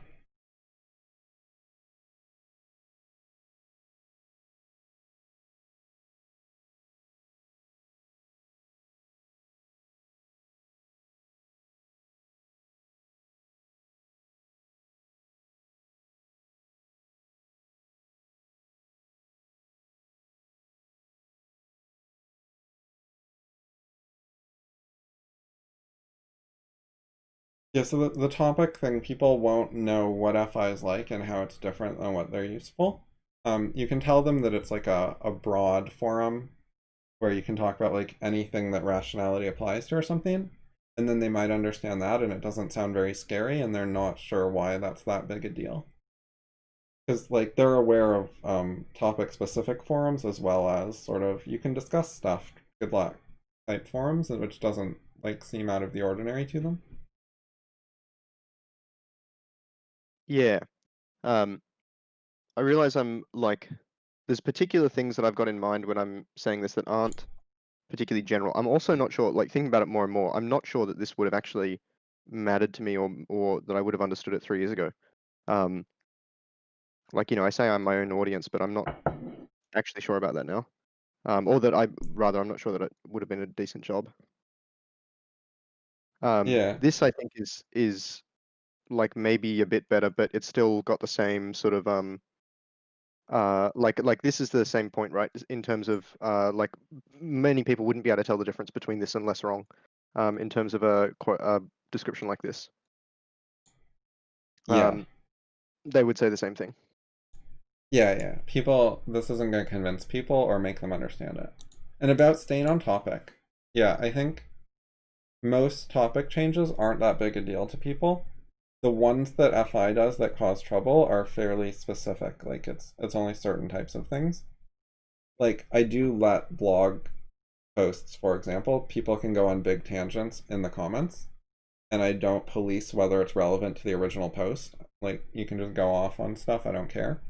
Yeah, so the topic thing, people won't know what FI is like and how it's different than what they're useful. You can tell them that it's like a broad forum where you can talk about like anything that rationality applies to or something, and then they might understand that and it doesn't sound very scary and they're not sure why that's that big a deal. Because like they're aware of topic specific forums as well as sort of you can discuss stuff, good luck type forums, which doesn't like seem out of the ordinary to them. Yeah. Um, I realize I'm like, there's particular things that I've got in mind when I'm saying this that aren't particularly general. I'm also not sure, like thinking about it more and more, I'm not sure that this would have actually mattered to me or that I would have understood it 3 years ago. Um, like, I say I'm my own audience, but I'm not actually sure about that now. Or that I'm not sure that it would have been a decent job. Yeah, This I think is like maybe a bit better, but it's still got the same sort of like this is the same point, right? In terms of like many people wouldn't be able to tell the difference between this and LessWrong, in terms of a description like this. yeah. They would say the same thing. Yeah. People, this isn't going to convince people or make them understand it. And about staying on topic, yeah, I think most topic changes aren't that big a deal to people. The ones that FI does that cause trouble are fairly specific. Like it's only certain types of things. Like I do let blog posts, for example, people can go on big tangents in the comments, and I don't police whether it's relevant to the original post. Like you can just go off on stuff, I don't care.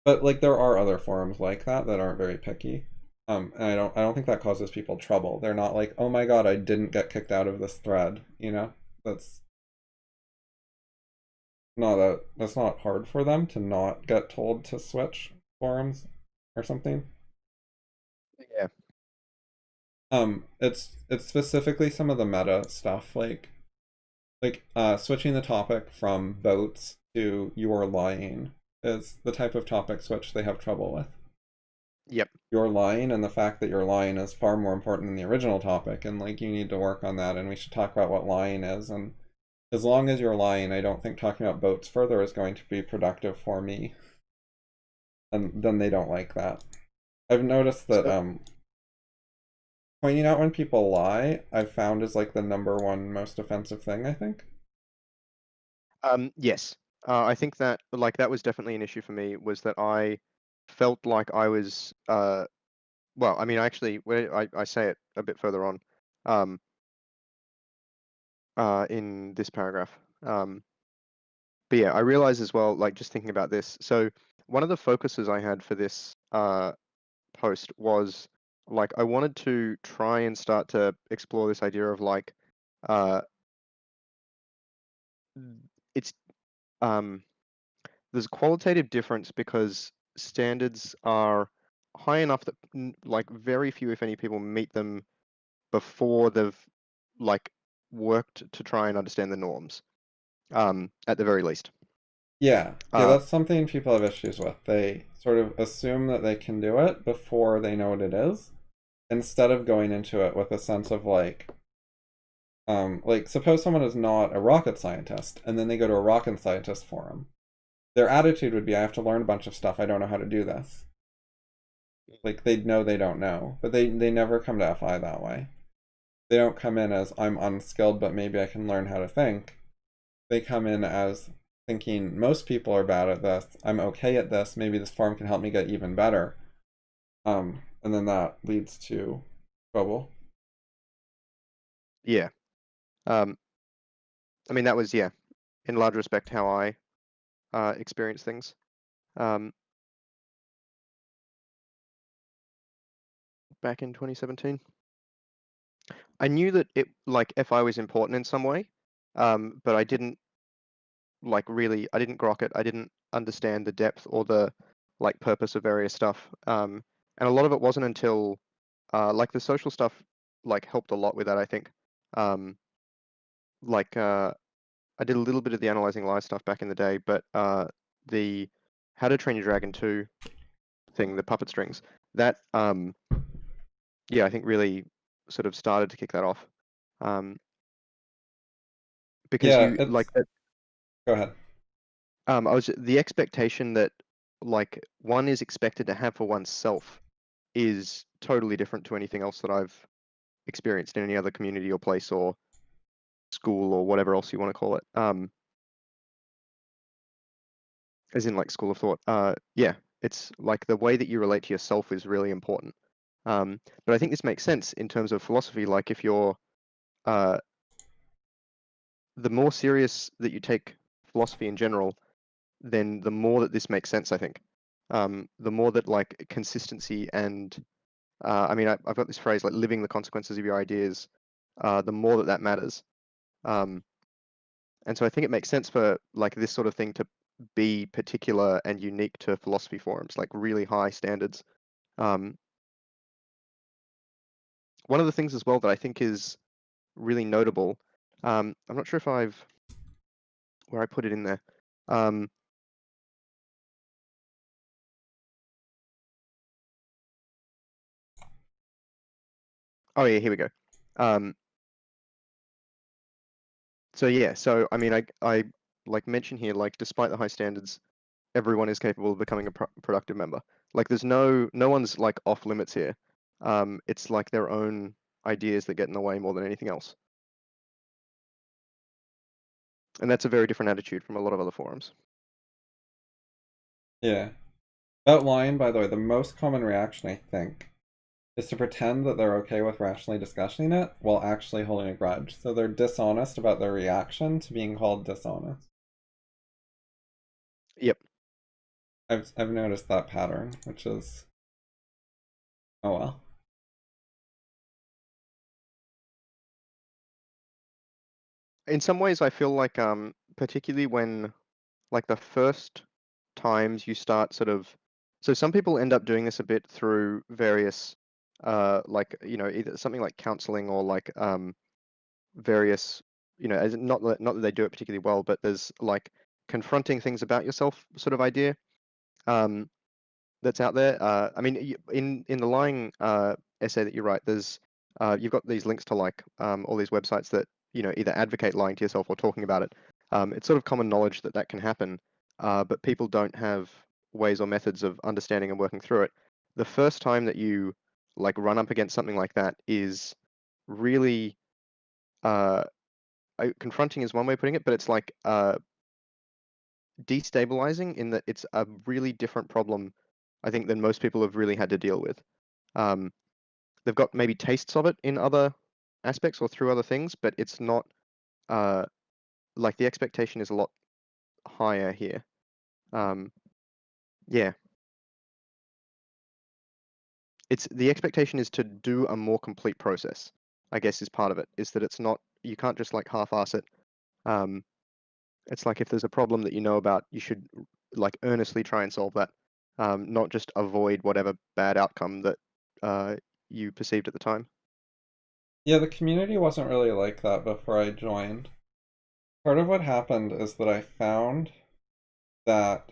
But like there are other forums like that that aren't very picky. And I don't think that causes people trouble. They're not like, oh my god, I didn't get kicked out of this thread, you know? That's that's not hard for them to not get told to switch forums or something. Yeah. It's specifically some of the meta stuff, switching the topic from boats to you're lying is the type of topic switch they have trouble with. Yep. You're lying, and the fact that you're lying is far more important than the original topic, and like you need to work on that, and we should talk about what lying is. And as long as you're lying, I don't think talking about boats further is going to be productive for me. And then they don't like that. I've noticed that So pointing out when people lie, I've found is like the number one most offensive thing, I think. yes, I think that like that was definitely an issue for me was that I felt like I was well, I mean, actually, where I say it a bit further on, um, in this paragraph. But yeah, I realize as well, like just thinking about this. So one of the focuses I had for this post was like I wanted to try and start to explore this idea of like uh, it's um, there's qualitative difference because standards are high enough that like very few, if any, people meet them before they've like worked to try and understand the norms, at the very least. Yeah, Uh, that's something people have issues with. They sort of assume that they can do it before they know what it is, instead of going into it with a sense of like suppose someone is not a rocket scientist and then they go to a rocket scientist forum. Their attitude would be, I have to learn a bunch of stuff. I don't know how to do this. Like they'd know they don't know, but they never come to FI that way. They don't come in as I'm unskilled, but maybe I can learn how to think. They come in as thinking most people are bad at this. I'm okay at this. Maybe this forum can help me get even better. And then that leads to trouble. yeah. Um, I mean, that was, yeah, in large respect how I experienced things. Um, Back in 2017. I knew that it like FI was important in some way, but I didn't like really, I didn't grok it. I didn't understand the depth or the like purpose of various stuff. And a lot of it wasn't until like the social stuff like helped a lot with that, I think. Um, like I did a little bit of the analyzing live stuff back in the day, but the How to Train Your Dragon 2 thing, the puppet strings, that yeah, I think really sort of started to kick that off. Um, because Yeah, you it's like that. go ahead. I was the expectation that like one is expected to have for oneself is totally different to anything else that I've experienced in any other community or place or school or whatever else you want to call it. As in like school of thought. Yeah, it's like the way that you relate to yourself is really important. But I think this makes sense in terms of philosophy. Like if you're uh, the more serious that you take philosophy in general, then the more that this makes sense, I think. The more that like consistency and I mean, I've got this phrase like living the consequences of your ideas, the more that that matters. Um, and so I think it makes sense for like this sort of thing to be particular and unique to philosophy forums, like really high standards. Um, One of the things as well that I think is really notable, I'm not sure if where I put it in there. Um, oh yeah, here we go. So yeah, so I mean, I like mention here, like despite the high standards, everyone is capable of becoming a productive member. Like there's no one's like off limits here. It's like their own ideas that get in the way more than anything else. And that's a very different attitude from a lot of other forums. Yeah. That line, by the way, the most common reaction, I think, is to pretend that they're okay with rationally discussing it while actually holding a grudge. So they're dishonest about their reaction to being called dishonest. Yep. I've noticed that pattern, which is oh well. In some ways, I feel like particularly when like the first times you start sort of, so some people end up doing this a bit through various like either something like counseling or like various as not that they do it particularly well, but there's like confronting things about yourself sort of idea um that's out there. I mean, in the lying essay that you write, there's you've got these links to like all these websites that either advocate lying to yourself or talking about it. It's sort of common knowledge that that can happen, but people don't have ways or methods of understanding and working through it. The first time that you like run up against something like that is really uh, confronting is one way of putting it, but it's like destabilizing in that it's a really different problem, I think, than most people have really had to deal with. Um, they've got maybe tastes of it in other aspects or through other things, but it's not uh, like the expectation is a lot higher here. Um, yeah, it's the expectation is to do a more complete process, I guess is part of it, is that it's not, you can't just like half-ass it. Um, it's like if there's a problem that you know about, you should like earnestly try and solve that, not just avoid whatever bad outcome that uh, you perceived at the time. Yeah, the community wasn't really like that before I joined. Part of what happened is that I found that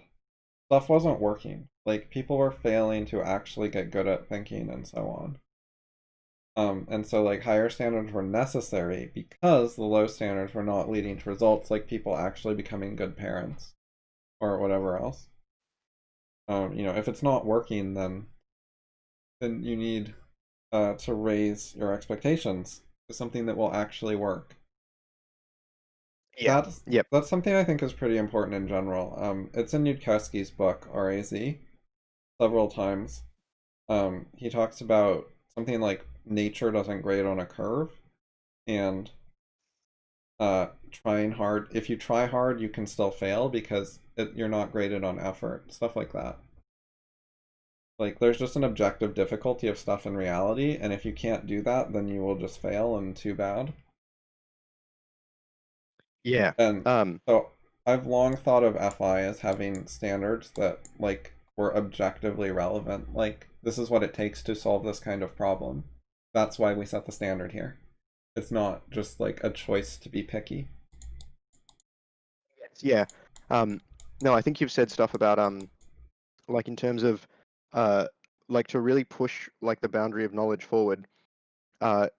stuff wasn't working. Like people were failing to actually get good at thinking and so on. And so like higher standards were necessary because the low standards were not leading to results like people actually becoming good parents or whatever else. If it's not working, then you need to raise your expectations to something that will actually work. Yeah. That's Yep. that's something I think is pretty important in general. It's in Yudkowsky's book RAZ several times. He talks about something like nature doesn't grade on a curve, and trying hard. If you try hard, you can still fail because you're not graded on effort. Stuff like that. Like there's just an objective difficulty of stuff in reality, and if you can't do that, then you will just fail, and too bad. Yeah. And so I've long thought of FI as having standards that like were objectively relevant. Like this is what it takes to solve this kind of problem. That's why we set the standard here. It's not just like a choice to be picky. Yeah. Um, no, I think you've said stuff about like in terms of uh like to really push like the boundary of knowledge forward,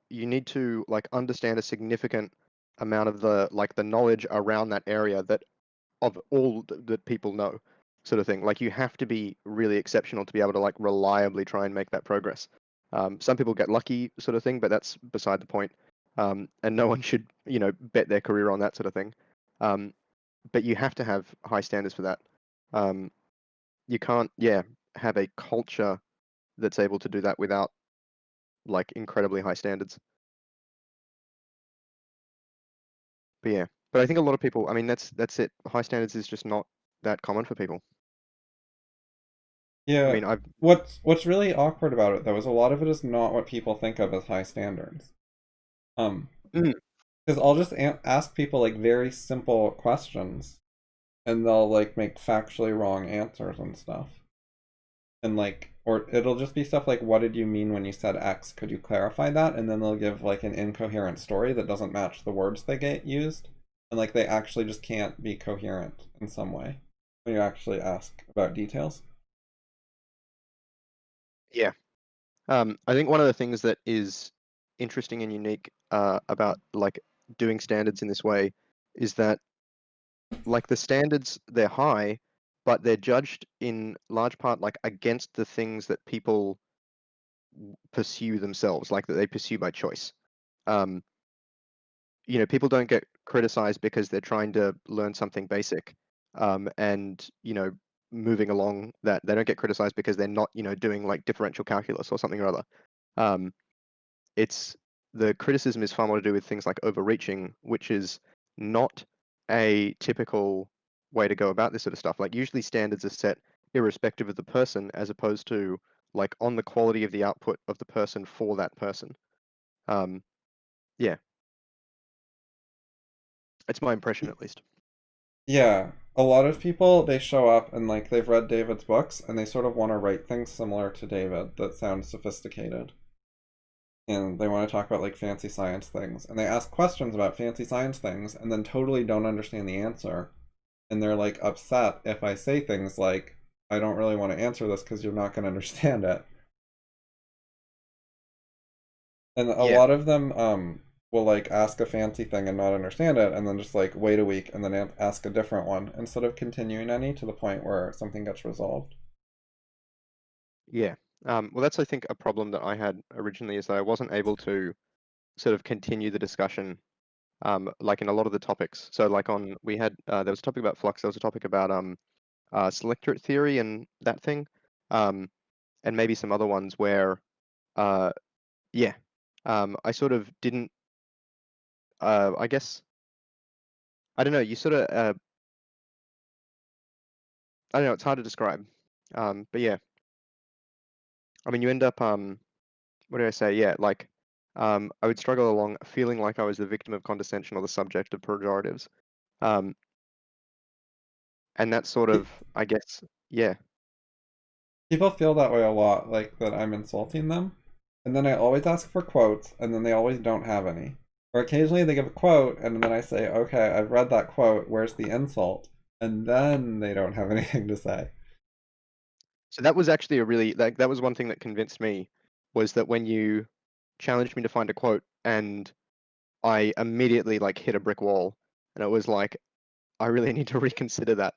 you need to like understand a significant amount of the knowledge around that area that of all that people know, sort of thing. Like you have to be really exceptional to be able to like reliably try and make that progress. Some people get lucky, sort of thing, but that's beside the point. And no one should, bet their career on that sort of thing. But you have to have high standards for that. You can't, have a culture that's able to do that without like incredibly high standards. But yeah, but I think a lot of people, I mean, that's it. High standards is just not that common for people. I Yeah. mean, I've What's really awkward about it though is a lot of it is not what people think of as high standards. Um, mm, because I'll just ask people like very simple questions, and they'll like make factually wrong answers and stuff. And like, or it'll just be stuff like, "What did you mean when you said X? Could you clarify that?" And then they'll give like an incoherent story that doesn't match the words they get used, and like they actually just can't be coherent in some way when you actually ask about details. yeah. I think one of the things that is interesting and unique about like doing standards in this way is that like the standards they're high, but they're judged in large part like against the things that people pursue themselves, like that they pursue by choice. Um, People don't get criticized because they're trying to learn something basic, and moving along that they don't get criticized because they're not, doing like differential calculus or something or other. Um, it's the criticism is far more to do with things like overreaching, which is not a typical way to go about this sort of stuff. Like usually standards are set irrespective of the person, as opposed to like on the quality of the output of the person for that person. Um, yeah, it's my impression at least. Yeah, a lot of people they show up and like they've read David's books and they sort of want to write things similar to David that sound sophisticated. And they want to talk about like fancy science things. And they ask questions about fancy science things and then totally don't understand the answer. And they're like upset if I say things like, I don't really want to answer this because you're not going to understand it. And a Yeah, lot of them will like ask a fancy thing and not understand it and then just like wait a week and then ask a different one instead of continuing any to the point where something gets resolved. yeah. Well, that's I think a problem that I had originally is that I wasn't able to sort of continue the discussion, like in a lot of the topics. So like on we had there was a topic about flux, there was a topic about selectorate theory and that thing, um, and maybe some other ones where uh, yeah, I sort of didn't. I guess I don't know. You sort of I don't know. It's hard to describe. But yeah, I mean, you end up what do I say? Yeah, like I would struggle along feeling like I was the victim of condescension or the subject of pejoratives. Um, and that's sort of, I guess, yeah, People feel that way a lot, like that I'm insulting them. And then I always ask for quotes, and then they always don't have any. Or occasionally they give a quote, and then I say, okay, I've read that quote, where's the insult? And then they don't have anything to say. so that was actually a really that was one thing that convinced me was that when you challenged me to find a quote and I immediately like hit a brick wall and it was like I really need to reconsider that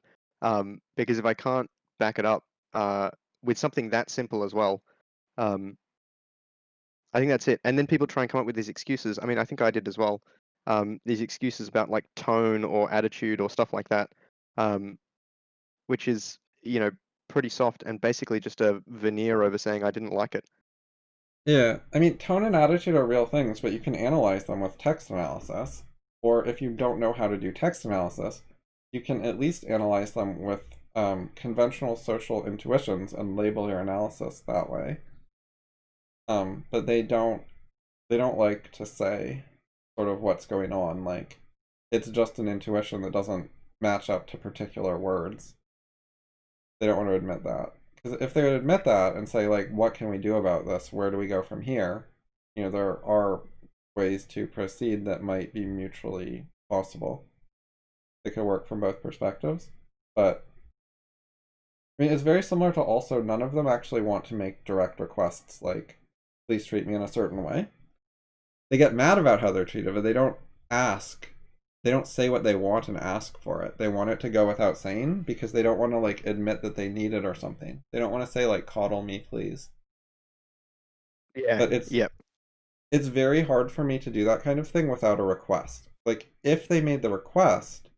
because if I can't back it up uh, with something that simple as well, um, I think that's it. And then people try and come up with these excuses. I mean, I think I did as well. These excuses about like tone or attitude or stuff like that, um, which is pretty soft and basically just a veneer over saying I didn't like it. Yeah, I mean, tone and attitude are real things, but you can analyze them with text analysis. Or if you don't know how to do text analysis, you can at least analyze them with conventional social intuitions and label your analysis that way. But they don't like to say sort of what's going on. Like it's just an intuition that doesn't match up to particular words. They don't want to admit that. Because if they would admit that and say like, what can we do about this? Where do we go from here? There are ways to proceed that might be mutually possible. It could work from both perspectives. But I mean, it's very similar to also none of them actually want to make direct requests like, please treat me in a certain way. They get mad about how they're treated, but they don't ask. They don't say what they want and ask for it. They want it to go without saying because they don't want to like admit that they need it or something. They don't want to say like coddle me please. Yeah. But Yep. it's very hard for me to do that kind of thing without a request. Like if they made the request,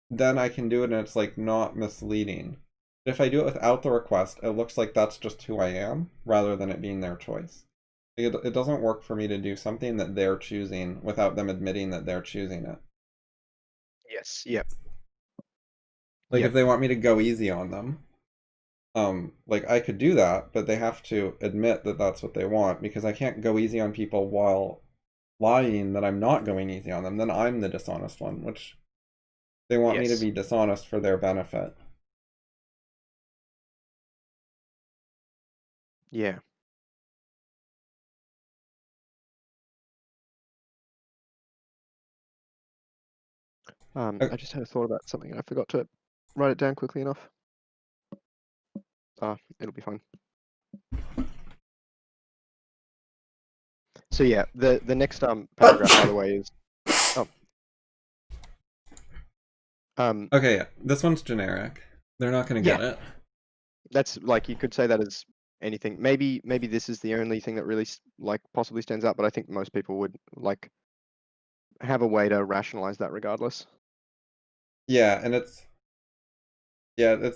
then I can do it and it's like not misleading. But if I do it without the request, it looks like that's just who I am rather than it being their choice. It doesn't work for me to do something that they're choosing without them admitting that they're choosing it. Yes. Yep. Like if Yep. they want me to go easy on them, like I could do that, but they have to admit that that's what they want because I can't go easy on people while lying that I'm not going easy on them. Then I'm the dishonest one, which they want me to Yes. be dishonest for their benefit. Yeah. Uh, I just had a thought about something and I forgot to write it down quickly enough. It'll be fine. So yeah, the next paragraph, by the way, is oh Okay, yeah, this one's generic. They're not gonna yeah, get it. that's like you could say that as anything. Maybe this is the only thing that really like possibly stands out, but I think most people would like have a way to rationalize that regardless. Yeah, and it's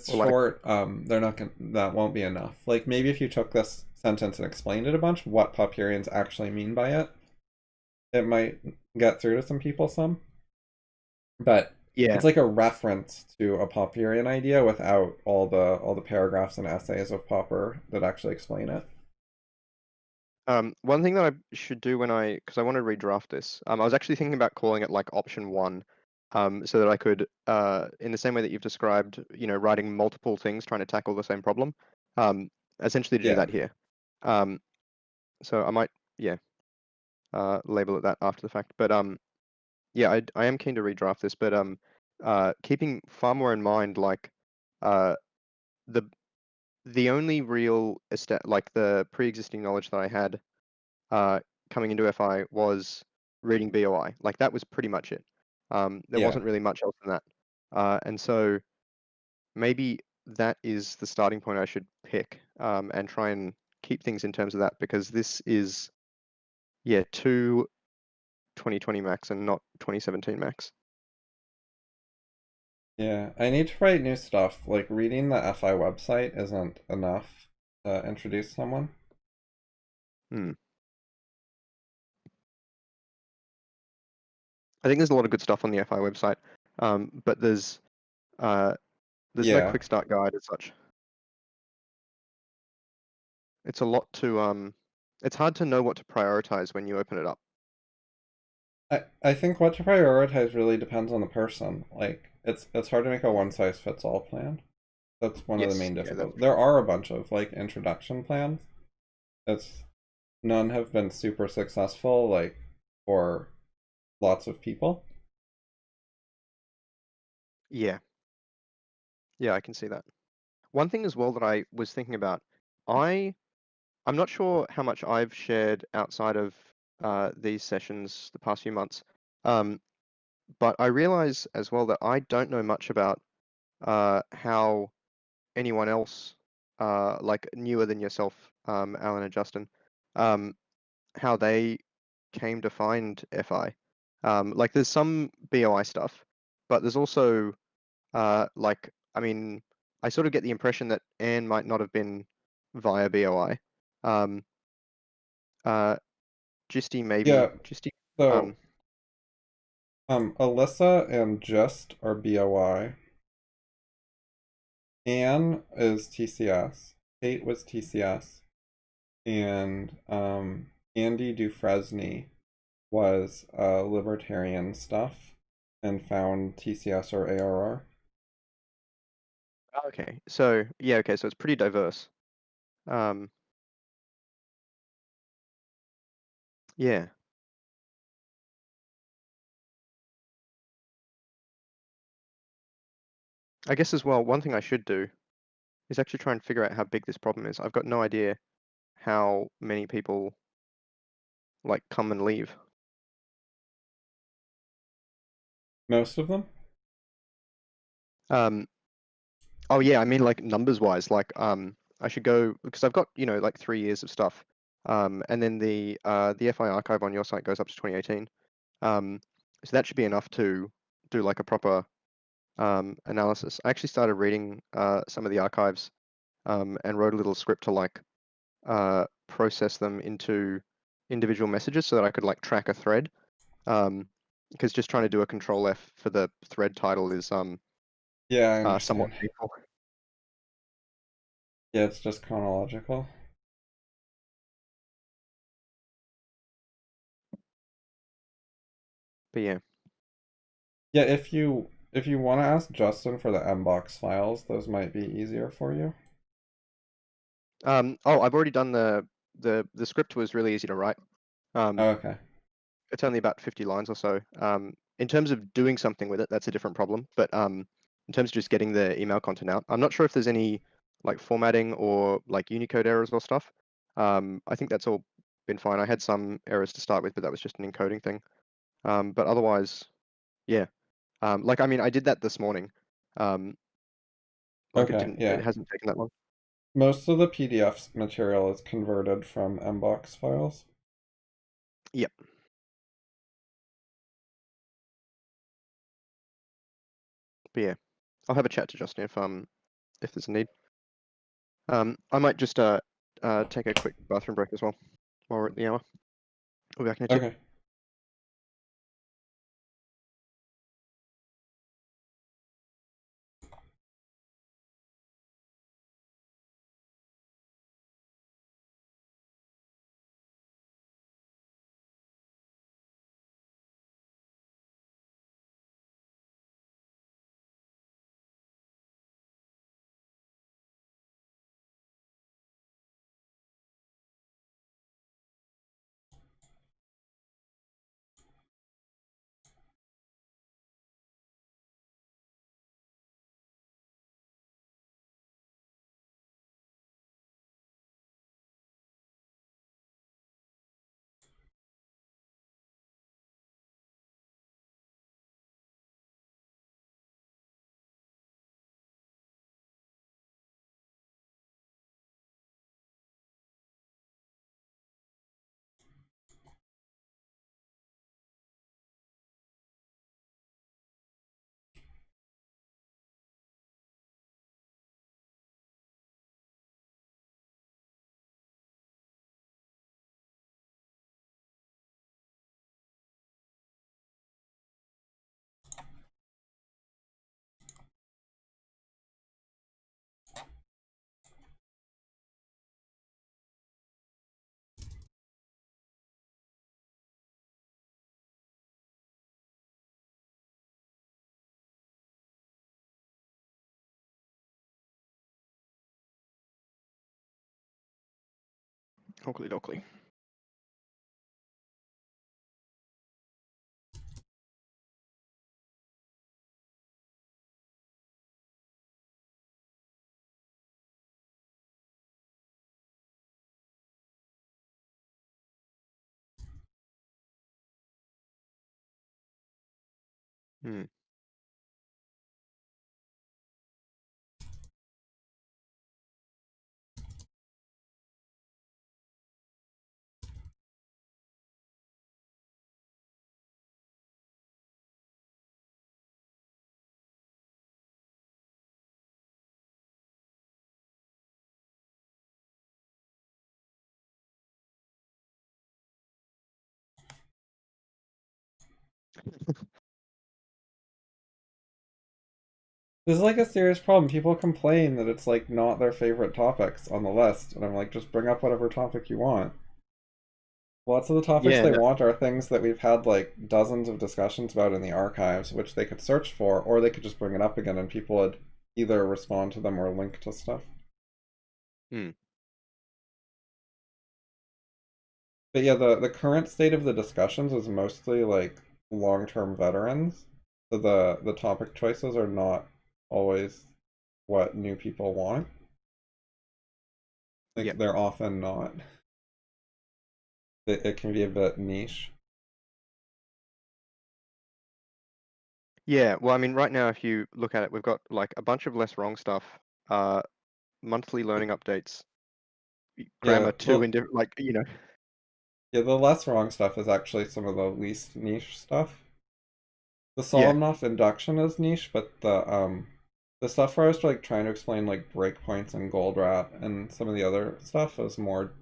Or like short. They're not gonna. That won't be enough. Like maybe if you took this sentence and explained it a bunch, what Popperians actually mean by it, it might get through to some people some. But yeah. it's like a reference to a Popperian idea without all the paragraphs and essays of Popper that actually explain it. One thing that I should do because I want to redraft this. I was actually thinking about calling it like option one, so that I could, in the same way that you've described, writing multiple things trying to tackle the same problem, um, essentially to do Yeah, that here. Um, so I might, yeah, label it that after the fact. But yeah, I am keen to redraft this, but keeping far more in mind like, uh, the the only real like the pre-existing knowledge that I had uh, coming into FI was reading BOI. Like that was pretty much it. There yeah, wasn't really much else than that. And so maybe that is the starting point I should pick, and try and keep things in terms of that because this is, yeah, 2020 Max and not 2017 Max. yeah. I need to write new stuff. Like reading the FI website isn't enough to introduce someone. Hmm. I think there's a lot of good stuff on the FI website, but uh, there's no Yeah, quick start guide as such. It's a lot to it's hard to know what to prioritize when you open it up. I think what to prioritize really depends on the person. Like it's hard to make a one size fits all plan. That's one of the Yes, main yeah, that's difficulties. true. There are a bunch of like introduction plans. It's none have been super successful like for lots of people. Yeah, yeah, I can see that. One thing as well that I was thinking about, I I'm not sure how much I've shared outside of these sessions the past few months, um, but I realize as well that I don't know much about how anyone else, like newer than yourself, Alan and Justin, um, how they came to find FI. Like there's some BOI stuff, but there's also like, I mean, I sort of get the impression that Anne might not have been via BOI. Um, uh, Gisty Yeah, maybe. Gisty. so Um, Alyssa and Just are BOI. Anne is TCS. Kate was TCS. And Andy Dufresne was libertarian stuff and found TCS or ARR. okay. So yeah. Okay. So it's pretty diverse. Um, yeah. I guess as well, one thing I should do is actually try and figure out how big this problem is. I've got no idea how many people like come and leave. Most of them? Um, oh yeah, I mean like numbers wise, like I should go because I've got, like 3 years of stuff. And then the FI archive on your site goes up to 2018. Um, so that should be enough to do like a proper analysis. I actually started reading some of the archives and wrote a little script to like process them into individual messages so that I could like track a thread. Because just trying to do a control F for the thread title is Yeah, I somewhat understand. painful. Yeah, it's just chronological. But yeah. Yeah, if you want to ask Justin for the mbox files, those might be easier for you. Oh, I've already done the script was really easy to write. Oh, Um, okay. it's only about 50 lines or so. In terms of doing something with it, that's a different problem. But in terms of just getting the email content out, I'm not sure if there's any like formatting or like Unicode errors or stuff. I think that's all been fine. I had some errors to start with, but that was just an encoding thing. But otherwise, yeah. Like I mean, I did that this morning. Um, like Okay, it yeah. hasn't taken that long. Most of the PDF material is converted from mbox files. Yep. But yeah, I'll have a chat to Justin if there's a need. I might just take a quick bathroom break as well while we're at the hour. We'll be back in a tick. Okay. Oakley dokley. Hmm. This is like a serious problem. People complain that it's like not their favorite topics on the list, and I'm like, just bring up whatever topic you want. Lots of the topics Yeah, they no, want are things that we've had like dozens of discussions about in the archives, which they could search for, or they could just bring it up again and people would either respond to them or link to stuff. hmm. But yeah, the current state of the discussions is mostly like long-term veterans. So the topic choices are not always what new people want. Like Yep. they're often not. It can be a bit niche. Yeah, well, I mean, right now, if you look at it, we've got like a bunch of LessWrong stuff, uh, monthly learning updates, Yeah, grammar, two in different, like, you know, the less wrong stuff is actually some of the least niche stuff. The yeah, Solemnoff induction is niche, but the stuff where I was like trying to explain like breakpoints and gold rat and some of the other stuff is more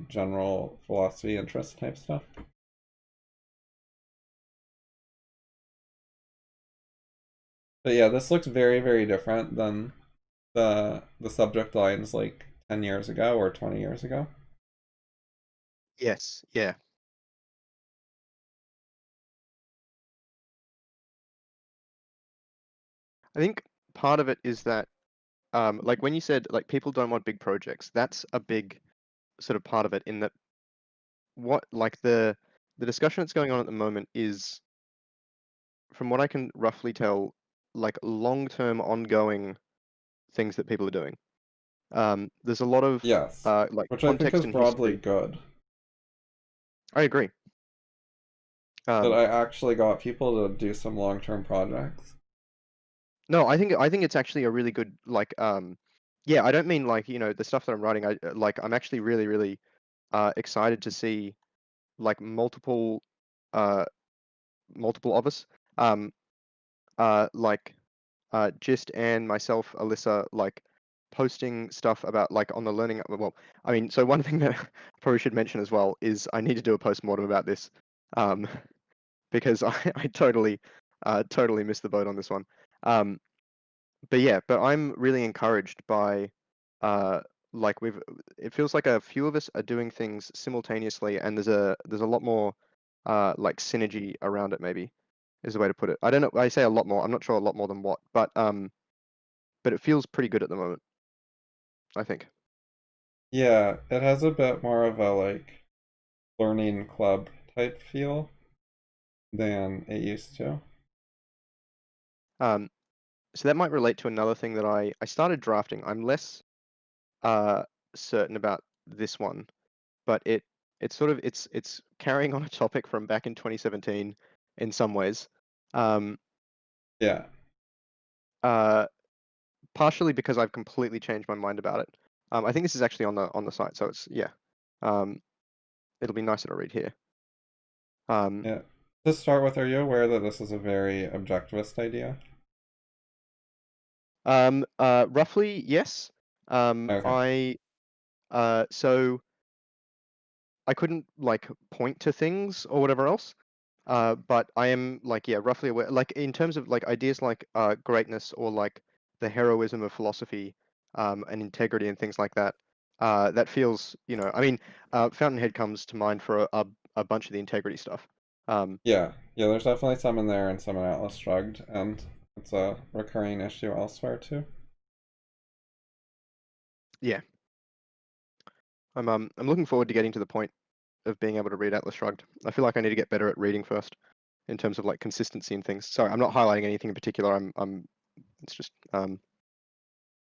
general philosophy interest type stuff. But yeah, this looks very, very different than the subject lines like 10 years ago or 20 years ago. yes, yeah. I think part of it is that, like when you said like people don't want big projects, that's a big sort of part of it in that what like the discussion that's going on at the moment is, from what I can roughly tell, like long-term ongoing things that people are doing. There's a lot of Yes, like which I think context is and broadly history. good. I agree. That Um, I actually got people to do some long-term projects. no, I think it's actually a really good like yeah, I don't mean like, you know, the stuff that I'm writing. I like I'm actually really, really excited to see like uh multiple of us. Um like Gist and myself, Alyssa, like posting stuff about like on the learning. Well, I mean, so one thing that I probably should mention as well is I need to do a postmortem about this, um, because I totally missed the boat on this one. Um, but yeah, but I'm really encouraged by uh like it feels like a few of us are doing things simultaneously, and there's a lot more like synergy around it, maybe is the way to put it. I don't know, I say a lot more, I'm not sure a lot more than what, but it feels pretty good at the moment, I think. Yeah, it has a bit more of a like learning club type feel than it used to. Um, so that might relate to another thing that I started drafting. I'm less uh certain about this one, but it's sort of it's carrying on a topic from back in 2017 in some ways. Um, Yeah. uh, Partially because I've completely changed my mind about it. I think this is actually on the site, so it's yeah. Um, it'll be nicer to read here. Um, Yeah. To start with, are you aware that this is a very objectivist idea? Roughly, yes. Okay. So I couldn't like point to things or whatever else. But I am like, yeah, roughly aware, like in terms of like ideas like greatness or like the heroism of philosophy, and integrity and things like that. That feels, you know, I mean, Fountainhead comes to mind for a bunch of the integrity stuff. Um, Yeah. Yeah, there's definitely some in there and some in Atlas Shrugged, and it's a recurring issue elsewhere too. yeah, I'm looking forward to getting to the point of being able to read Atlas Shrugged. I feel like I need to get better at reading first in terms of like consistency and things. Sorry, I'm not highlighting anything in particular. It's just,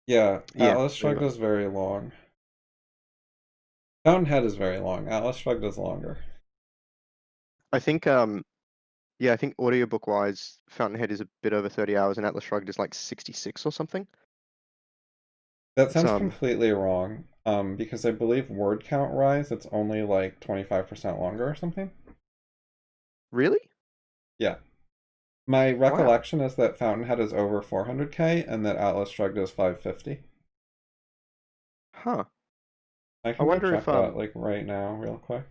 Yeah, yeah. Atlas Shrugged Anyway, is very long. Fountainhead is very long. Atlas Shrugged is longer. I think, yeah, I think audiobook wise, Fountainhead is a bit over 30 hours and Atlas Shrugged is like 66 or something. That It's, sounds completely wrong. Because I believe word count rise, it's only like 25% longer or something. really? Yeah. My Wow. recollection is that Fountainhead is over 400k and that Atlas Shrugged is 550. Huh. I I can go wonder if, check that like right now, real quick.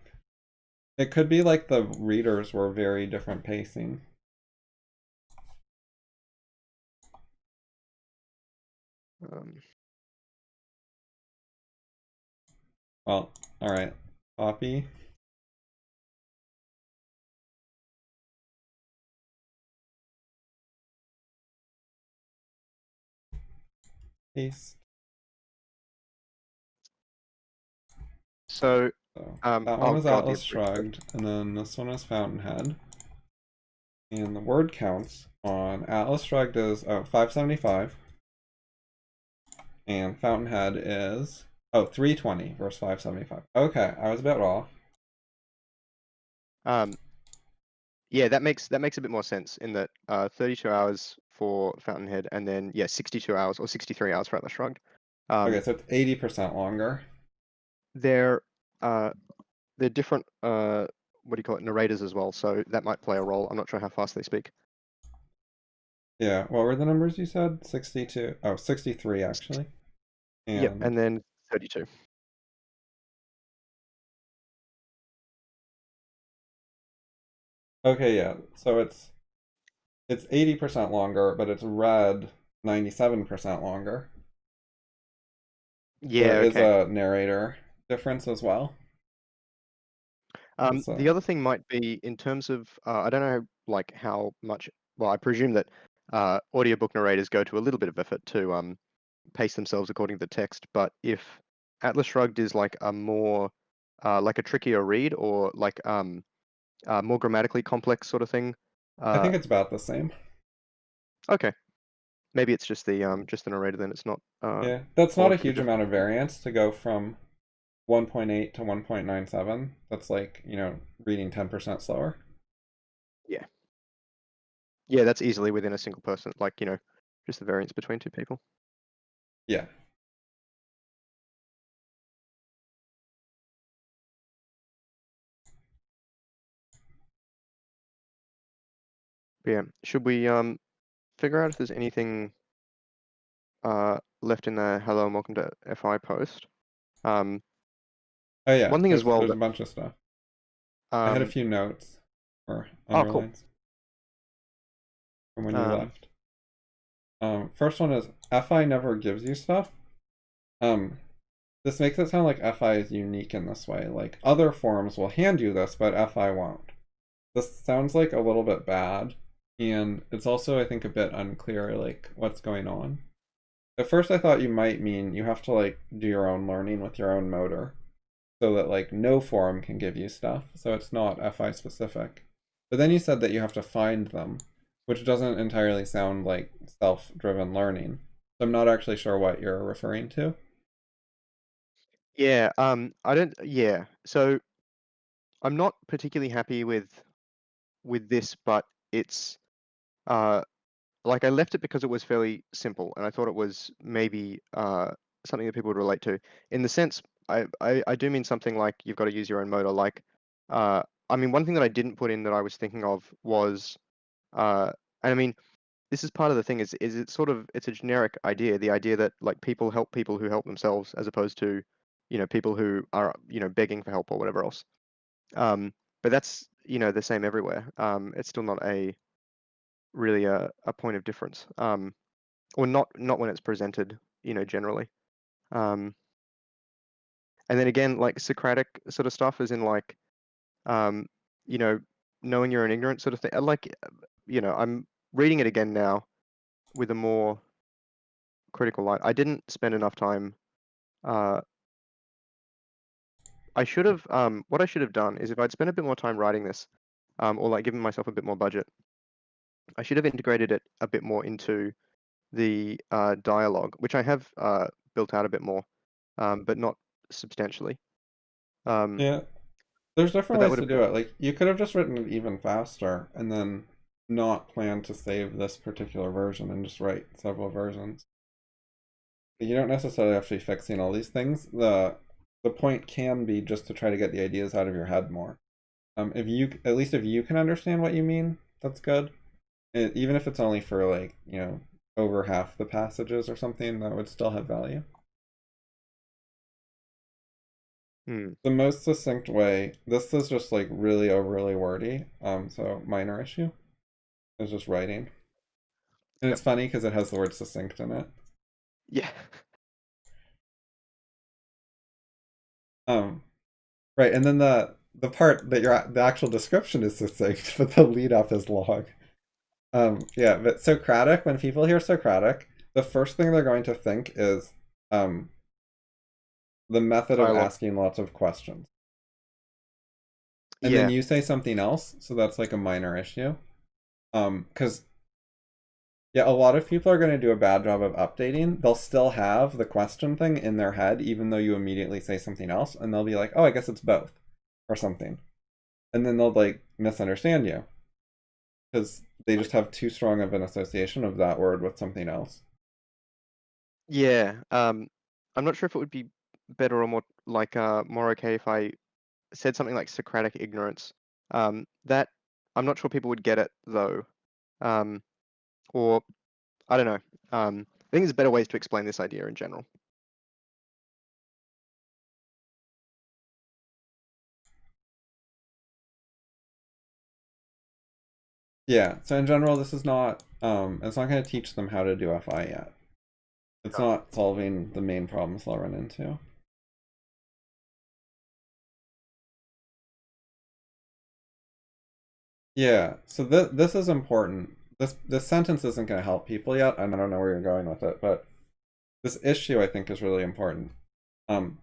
It could be like the readers were very different pacing. um, Well, alright. Copy. Paste. so, So that one oh is God, the Atlas abridged. Shrugged, and then this one is Fountainhead. And the word counts on Atlas Shrugged is 575, and Fountainhead is 320 versus 575. Okay, I was a bit off. Um, Yeah, that makes a bit more sense in that 32 hours for Fountainhead, and then yeah, 62 hours or 63 hours for Atlas Shrugged. Okay, Um, so it's 80% longer. they're uh, they're different what do you call it, narrators as well, so that might play a role. I'm not sure how fast they speak. Yeah, what were the numbers you said? 62. Oh, 63 actually. Yep, And and then 32. okay, yeah. So it's 80% longer, but it's read 97% longer. So there Yeah, is okay. a narrator difference as well. The So other thing might be in terms of I don't know like how much. Well, I presume that audiobook narrators go to a little bit of effort to pace themselves according to the text. But if Atlas Shrugged is like a more like a trickier read or like more grammatically complex sort of thing, I uh, think it's about the same. okay, maybe it's just the narrator then. It's not Yeah, that's not a altogether huge different. amount of variance to go from 1.8 to 1.97. That's like, reading 10% slower. Yeah, yeah, that's easily within a single person. Like just the variance between two people. Yeah. But yeah, should we figure out if there's anything left in the hello and welcome to FI post? Um, Oh yeah, one thing as well there's a that bunch of stuff. I had a um, few notes or oh cool. underlines from when you Um, left. First one is FI never gives you stuff. Um, this makes it sound like FI is unique in this way. Like other forums will hand you this, but FI won't. This sounds like a little bit bad, and it's also, I think, a bit unclear, like what's going on. At first, I thought you might mean you have to like do your own learning with your own motor, so that like no forum can give you stuff, so it's not FI specific. But then you said that you have to find them, which doesn't entirely sound like self-driven learning. So I'm not actually sure what you're referring to. yeah, I don't. Yeah, so I'm not particularly happy with this, but it's uh like I left it because it was fairly simple, and I thought it was maybe something that people would relate to. In the sense, I do mean something like you've got to use your own motor. Like, I mean, one thing that I didn't put in that I was thinking of was, and I mean, this is part of the thing is it's sort of it's a generic idea, the idea that like people help people who help themselves as opposed to, people who are begging for help or whatever else. Um, but that's the same everywhere. It's still not a really a point of difference. Or not when it's presented, generally. Um, and then again, like Socratic sort of stuff, is in like, um, you know, knowing you're an ignorant sort of thing. Like, I'm reading it again now with a more critical light. I didn't spend enough time. Uh, I should have. What I should have done is if I'd spent a bit more time writing this, or like given myself a bit more budget, I should have integrated it a bit more into the dialogue, which I have built out a bit more, but not substantially. Um, Yeah, there's different but that ways would to have do it. Like you could have just written it even faster and then not plan to save this particular version and just write several versions. You don't necessarily have to be fixing all these things. The point can be just to try to get the ideas out of your head more. If you at least if you can understand what you mean, that's good. Even if it's only for like over half the passages or something, that would still have value. hmm, The most succinct way. This is just like really overly wordy. So minor issue is just writing, and yep, it's funny because it has the word succinct in it. yeah, Um, right, and then the part that the actual description is succinct, but the lead up is long. Yeah, but Socratic, when people hear Socratic, the first thing they're going to think is um, the method of dialogue. asking lots of questions. And then Yeah, you say something else, so that's like a minor issue. Because yeah, a lot of people are going to do a bad job of updating. They'll still have the question thing in their head, even though you immediately say something else, and they'll be like, "Oh, I guess it's both," or something, and then they'll like misunderstand you. because they just have too strong of an association of that word with something else. Yeah. I'm not sure if it would be better or more okay if I said something like Socratic ignorance. That I'm not sure people would get it though. Um, or I don't know. I think there's better ways to explain this idea in general. Yeah, so in general, this is not, it's not going to teach them how to do FI yet. It's No. not solving the main problems they'll run into. Yeah, so this is important. This sentence isn't going to help people yet, and I don't know where you're going with it, but this issue I think is really important. Um,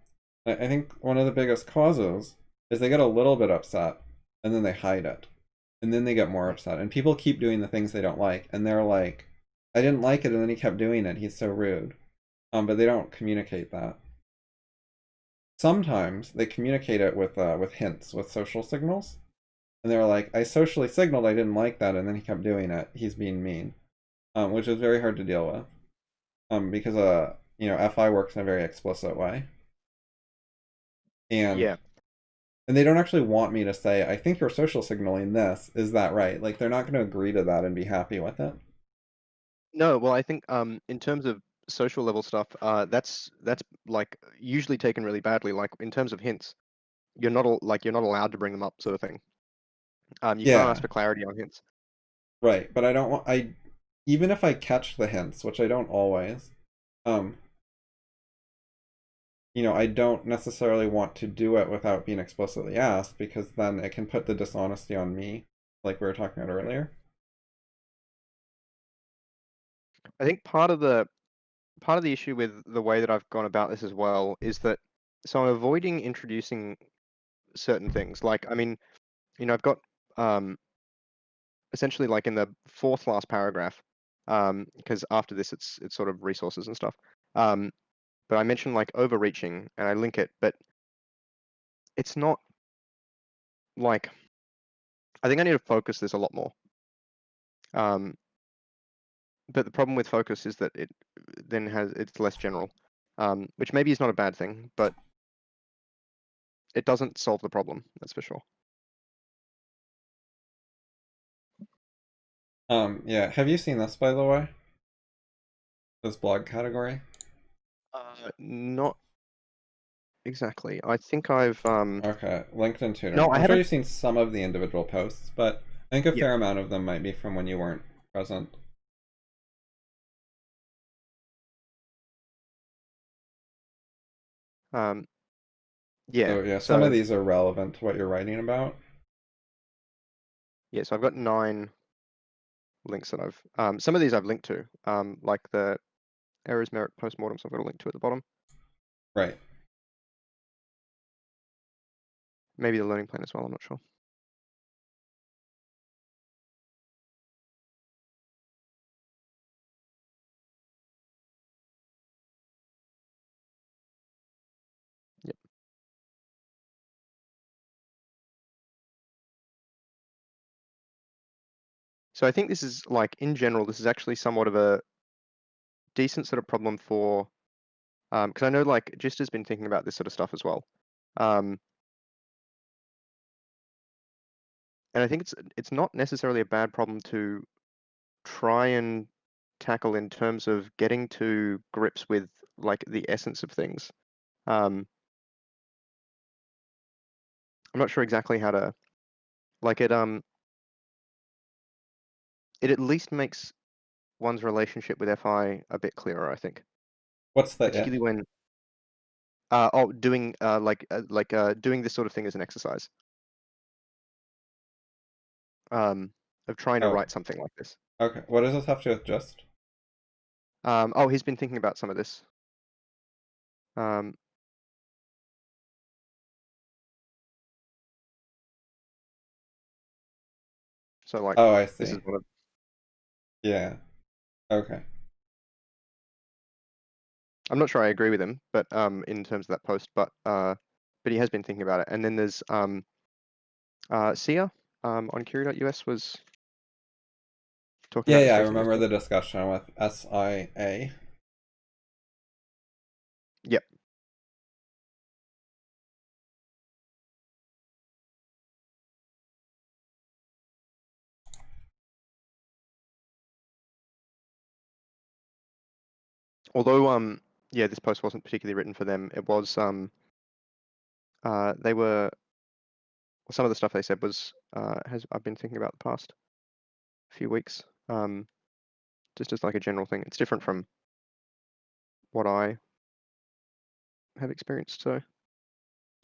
I think one of the biggest causes is they get a little bit upset and then they hide it. And then they get more upset. And people keep doing the things they don't like, and they're like, I didn't like it, and then he kept doing it. He's so rude. But they don't communicate that. Sometimes they communicate it with hints, with social signals. And they're like, I socially signaled I didn't like that, and then he kept doing it. He's being mean. Which is very hard to deal with. Because FI works in a very explicit way. And Yeah. and they don't actually want me to say, I think you're social signaling this. Is that right? Like they're not going to agree to that and be happy with it. No, well, I think in terms of social level stuff, that's like usually taken really badly. Like in terms of hints, you're not allowed to bring them up, sort of thing. You can't ask Yeah, for clarity on hints. right. But I don't want I even if I catch the hints, which I don't always, um, I don't necessarily want to do it without being explicitly asked because then it can put the dishonesty on me, like we were talking about earlier. I think part of the issue with the way that I've gone about this as well is that so I'm avoiding introducing certain things. Like, I mean, I've got um, essentially like in the fourth last paragraph, because after this it's sort of resources and stuff. Um, but I mentioned like overreaching and I link it, but it's not like I think I need to focus this a lot more. Um, but the problem with focus is that it's less general, which maybe is not a bad thing, but it doesn't solve the problem. That's for sure. Yeah. Have you seen this by the way? This blog category? Not exactly. I think I've Okay, LinkedIn no, tutoring. I I'm sure haven't. you've seen some of the individual posts, but I think a Yeah. fair amount of them might be from when you weren't present. Um, yeah. So yeah, some of So these are relevant to what you're writing about. yeah. So I've got 9 links that I've some of these I've linked to. Like the errors merit postmortems. I've got a link to at the bottom. Right. Maybe the learning plan as well. I'm not sure. Yep. So I think this is like in general, this is actually somewhat of a decent sort of problem for because I know like Gist has been thinking about this sort of stuff as well. Um, and I think it's not necessarily a bad problem to try and tackle in terms of getting to grips with like the essence of things. Um, I'm not sure exactly how to like it at least makes one's relationship with FI a bit clearer, I think. What's the it? Particularly when doing doing this sort of thing as an exercise. Of trying to Oh, write something like this. okay. What does this have to do with just? He's been thinking about some of this. Um, so like Oh, I this is see. one of Yeah. Okay. I'm not sure I agree with him, but in terms of that post, but he has been thinking about it. And then there's Sia on Curie.us was talking Yeah, about yeah, I increasing remember distance. the discussion with SIA. Yep. Although yeah, this post wasn't particularly written for them. It was they were some of the stuff they said was has I've been thinking about the past few weeks. Just as like a general thing. It's different from what I have experienced, so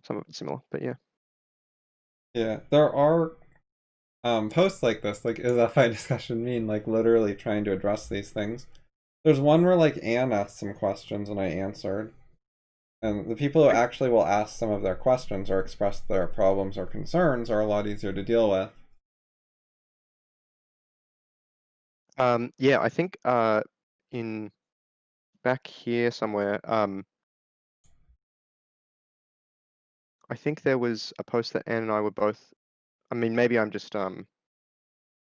some of it's similar, but yeah. Yeah, there are posts like this, like is a fine discussion mean, like literally trying to address these things. There's one where like Anne asked some questions and I answered. And the people who actually will ask some of their questions or express their problems or concerns are a lot easier to deal with. Yeah, I think in back here somewhere, I think there was a post that Anne and I were both. I mean, maybe I'm just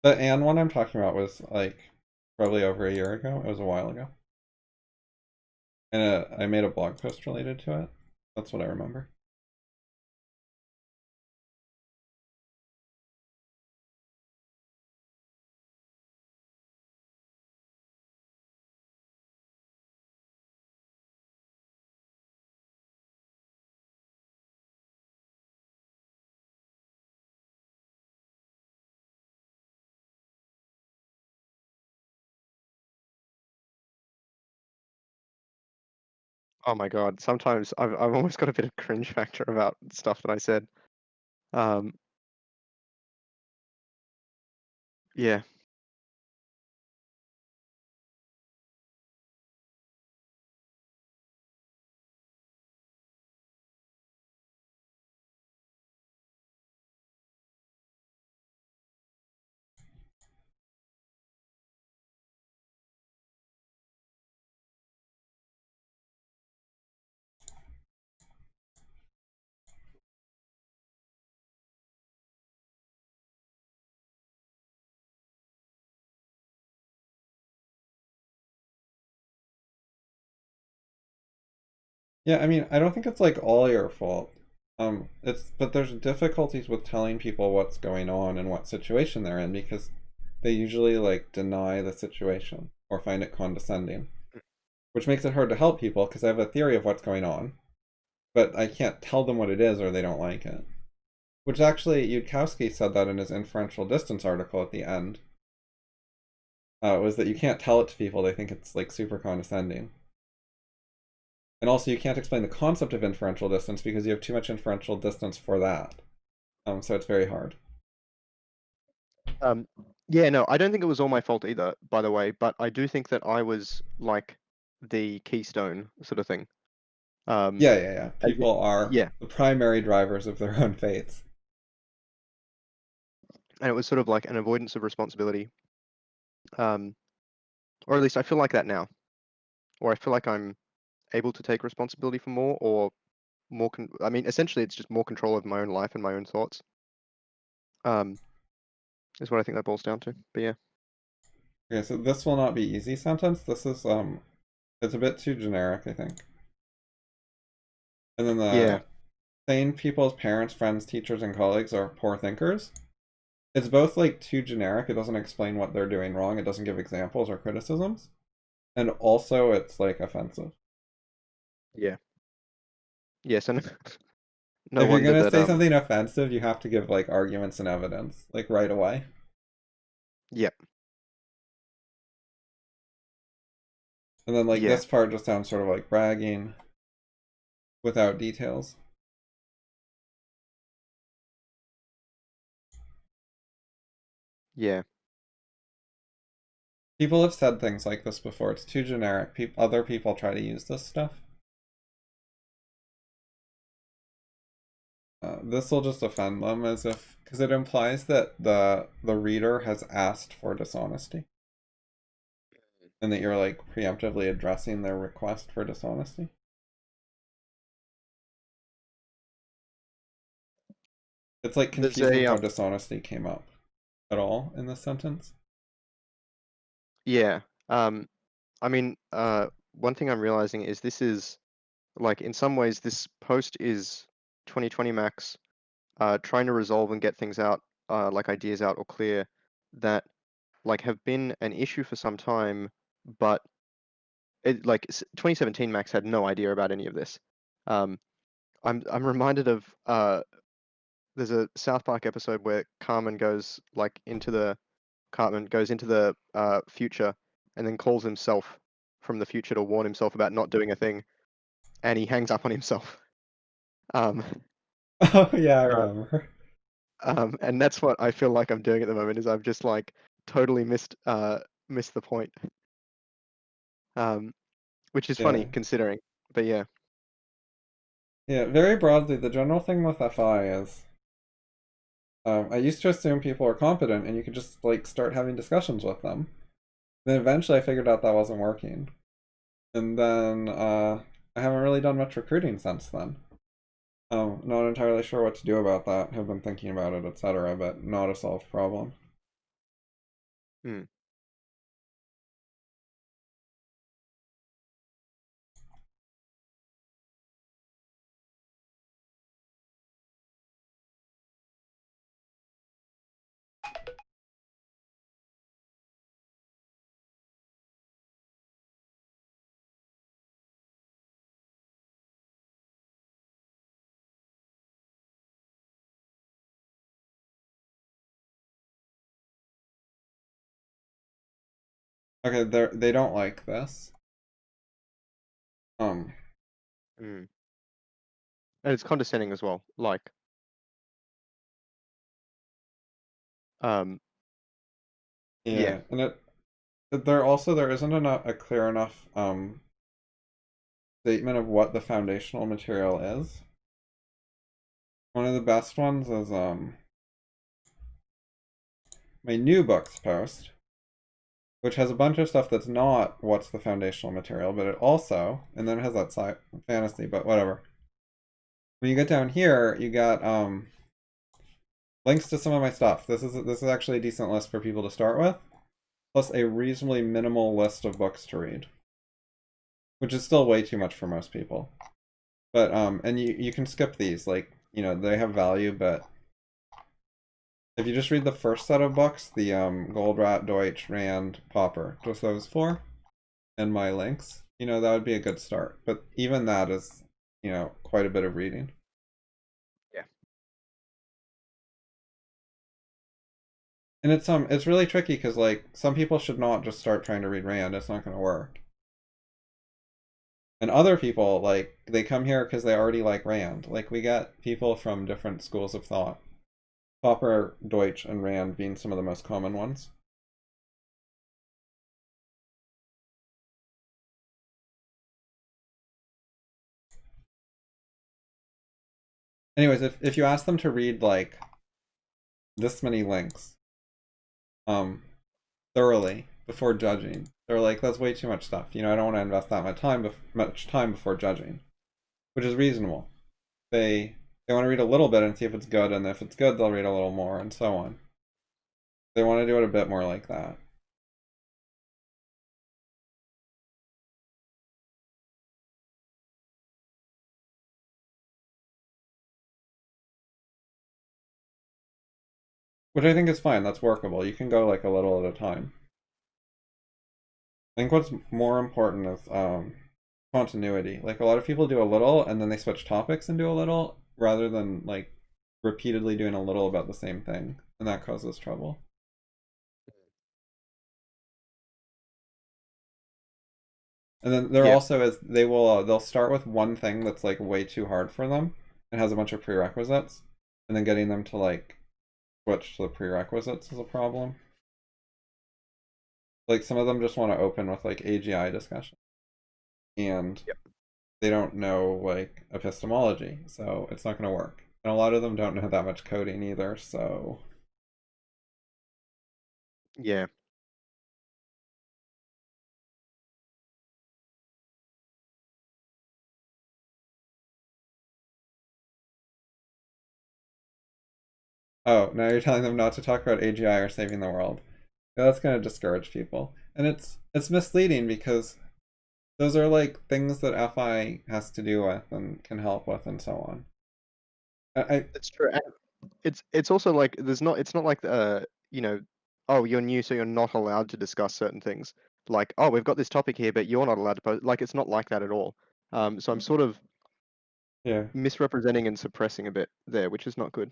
The Anne one I'm talking about was like probably over a year ago. It was a while ago. And I made a blog post related to it. That's what I remember. oh my God. Sometimes I've almost got a bit of cringe factor about stuff that I said. Um, yeah. Yeah, I mean, I don't think it's like all your fault. But there's difficulties with telling people what's going on and what situation they're in because they usually like deny the situation or find it condescending, which makes it hard to help people because I have a theory of what's going on, but I can't tell them what it is or they don't like it. Which actually, Yudkowsky said that in his inferential distance article at the end. Was that you can't tell it to people; they think it's like super condescending. And also, you can't explain the concept of inferential distance because you have too much inferential distance for that. So it's very hard. Um, yeah, no, I don't think it was all my fault either, by the way, but I do think that I was like the keystone sort of thing. Um, Yeah, yeah, yeah. as People are yeah, the primary drivers of their own fates. and it was sort of like an avoidance of responsibility. Um, or at least I feel like that now, or I feel like I'm able to take responsibility for more, or I mean, essentially, it's just more control of my own life and my own thoughts. Um, is what I think that boils down to. But yeah, Okay, so this will not be easy sentence. This is it's a bit too generic, I think. And then yeah, the sane people's parents, friends, teachers, and colleagues are poor thinkers. It's both like too generic. It doesn't explain what they're doing wrong. It doesn't give examples or criticisms. And also it's like offensive. yeah, yes, and no If you're wonder gonna that say something offensive, you have to give like arguments and evidence, like right away. yeah, And then like yeah, this part just sounds sort of like bragging without details. yeah. People have said things like this before. It's too generic. Other people try to use this stuff. This will just offend them as if because it implies that the reader has asked for dishonesty and that you're like preemptively addressing their request for dishonesty. It's like There's confusing a how dishonesty came up at all in this sentence. Yeah. I mean, one thing I'm realizing is this is like in some ways this post is 2020 Max trying to resolve and get things out, like ideas out or clear that like have been an issue for some time, but 2017 Max had no idea about any of this. Um, I'm reminded of there's a South Park episode where Cartman goes into the future and then calls himself from the future to warn himself about not doing a thing, and he hangs up on himself. Um, Oh yeah, I uh, remember. and that's what I feel like I'm doing at the moment is I've just like totally missed the point. Um, which is Yeah. funny considering. But yeah, Yeah, very broadly, the general thing with FI is I used to assume people are competent and you could just like start having discussions with them. Then eventually I figured out that wasn't working. And then I haven't really done much recruiting since then. Not entirely sure what to do about that. Have been thinking about it, etc., but not a solved problem. hmm. Okay, they don't like this. Um, Hmm. And it's condescending as well. Like, um, yeah, yeah, and there isn't enough a clear enough statement of what the foundational material is. One of the best ones is my new books post, which has a bunch of stuff that's not what's the foundational material, but it also, and then it has that fantasy, but whatever. When you get down here, you got links to some of my stuff. This is actually a decent list for people to start with, plus a reasonably minimal list of books to read, which is still way too much for most people. But and you can skip these, like, you know, they have value, but if you just read the first set of books, the Goldrat, Deutsch, Rand, Popper, just those four, and my links, you know, that would be a good start. But even that is, you know, quite a bit of reading. yeah, And it's really tricky because like some people should not just start trying to read Rand. It's not going to work. And other people like they come here because they already like Rand. Like we get people from different schools of thought. Popper, Deutsch, and Rand being some of the most common ones. Anyways, if you ask them to read like this many links, um, thoroughly before judging, they're like, that's way too much stuff. You know, I don't want to invest that much time before judging, which is reasonable. They want to read a little bit and see if it's good, and if it's good, they'll read a little more, and so on. They want to do it a bit more like that. Which I think is fine. That's workable. You can go like a little at a time. I think what's more important is continuity. Like a lot of people do a little and then they switch topics and do a little rather than like repeatedly doing a little about the same thing, and that causes trouble. And then there yeah, also is they'll start with one thing that's like way too hard for them and has a bunch of prerequisites, and then getting them to like switch to the prerequisites is a problem. Like some of them just want to open with like AGI discussion, and yep, they don't know like epistemology, so it's not going to work. And a lot of them don't know that much coding either, so yeah, oh, now you're telling them not to talk about AGI or saving the world. Yeah, that's going to discourage people. and it's misleading because those are like things that FI has to do with and can help with and so on. I It's true. And it's also like it's not like you know, oh, you're new, so you're not allowed to discuss certain things. Like, oh, we've got this topic here, but you're not allowed to post. Like, it's not like that at all. So I'm sort of yeah. misrepresenting and suppressing a bit there, which is not good.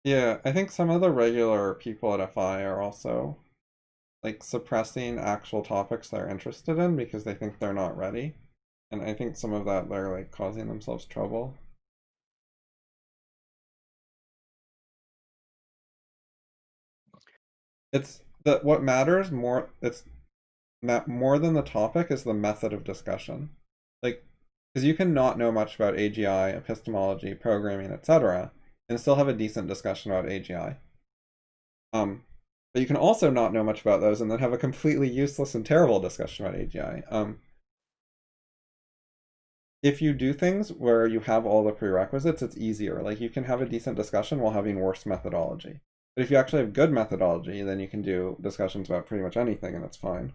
Yeah, I think some of the regular people at FI are also like suppressing actual topics they're interested in because they think they're not ready. And I think some of that they're like causing themselves trouble. It's that what matters more more than the topic is the method of discussion. Like because you can not know much about AGI, epistemology, programming, etc., and still have a decent discussion about AGI. But you can also not know much about those and then have a completely useless and terrible discussion about AGI. If you do things where you have all the prerequisites, it's easier. Like you can have a decent discussion while having worse methodology. But if you actually have good methodology, then you can do discussions about pretty much anything and it's fine.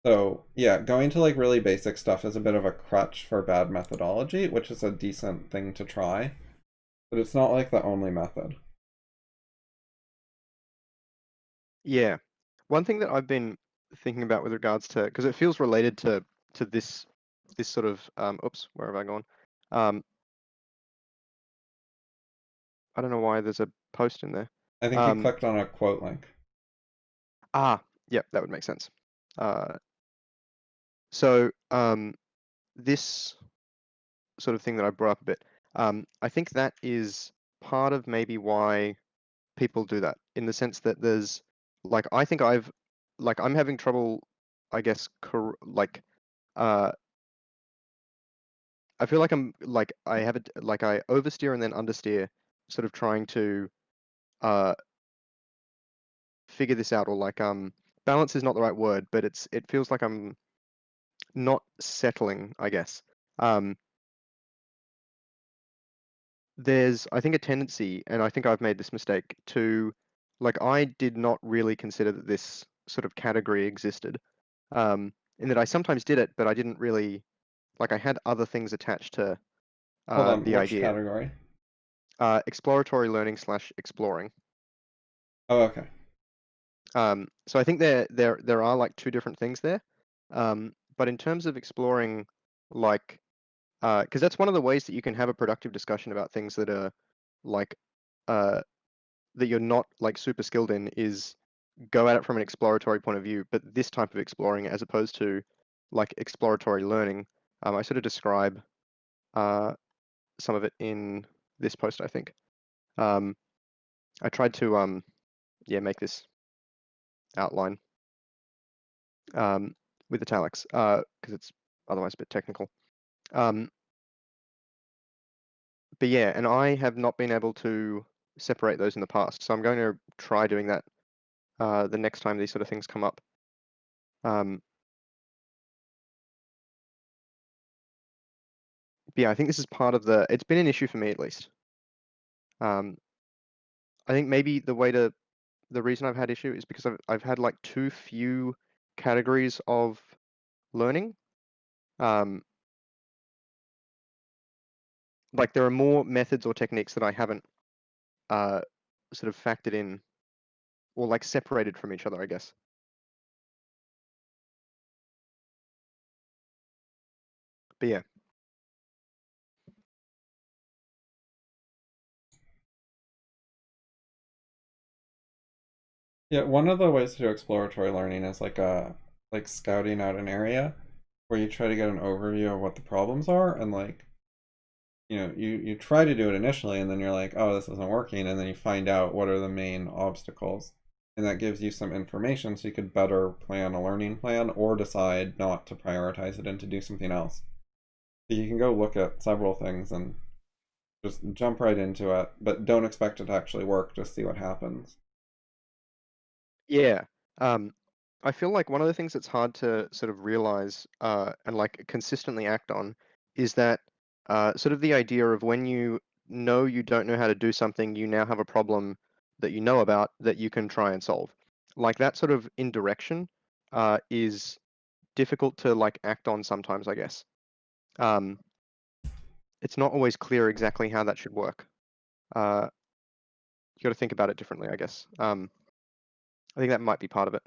So yeah, going to like really basic stuff is a bit of a crutch for bad methodology, which is a decent thing to try, but it's not like the only method. Yeah. One thing that I've been thinking about with regards to, because it feels related to this sort of oops, where have I gone? Um, I don't know why there's a post in there. I think you Um, clicked on a quote link. yep, that would make sense. Uh, so this sort of thing that I brought up a bit, I think that is part of maybe why people do that, in the sense that there's like I think I'm having trouble, I guess, uh I feel like I'm like I have it like I oversteer and then understeer, sort of trying to uh figure this out, or like balance is not the right word, but it feels like I'm not settling, I guess. Um there's, I think, a tendency, and I think I've made this mistake, to like I did not really consider that this sort of category existed. In that I sometimes did it, but I didn't really, like, I had other things attached to Hold on, the which idea. category? Exploratory learning slash exploring. Oh, okay. So I think there are like two different things there. But in terms of exploring, like, because that's one of the ways that you can have a productive discussion about things that are like uh, that you're not like super skilled in, is go at it from an exploratory point of view, but this type of exploring, as opposed to like exploratory learning. I sort of describe uh, some of it in this post, I think. Um, I tried to yeah, make this outline with italics because it's otherwise a bit technical. Um, but yeah, and I have not been able to separate those in the past, so I'm going to try doing that the next time these sort of things come up. Um, but yeah, I think this is part of the. It's been an issue for me, at least. Um, I think maybe the reason I've had issue is because I've had like too few categories of learning. Um, like there are more methods or techniques that I haven't uh, sort of factored in, or like separated from each other, I guess. But yeah, Yeah, one of the ways to do exploratory learning is like scouting out an area where you try to get an overview of what the problems are and like you try to do it initially and then you're like, oh, this isn't working, and then you find out what are the main obstacles. And that gives you some information so you could better plan a learning plan or decide not to prioritize it and to do something else. So you can go look at several things and just jump right into it, but don't expect it to actually work, just see what happens. yeah. Um, I feel like one of the things that's hard to sort of realize and like consistently act on is that sort of the idea of when you know you don't know how to do something, you now have a problem that you know about that you can try and solve. Like that sort of indirection is difficult to like act on sometimes, I guess. Um, it's not always clear exactly how that should work. You got to think about it differently, I guess. I think that might be part of it.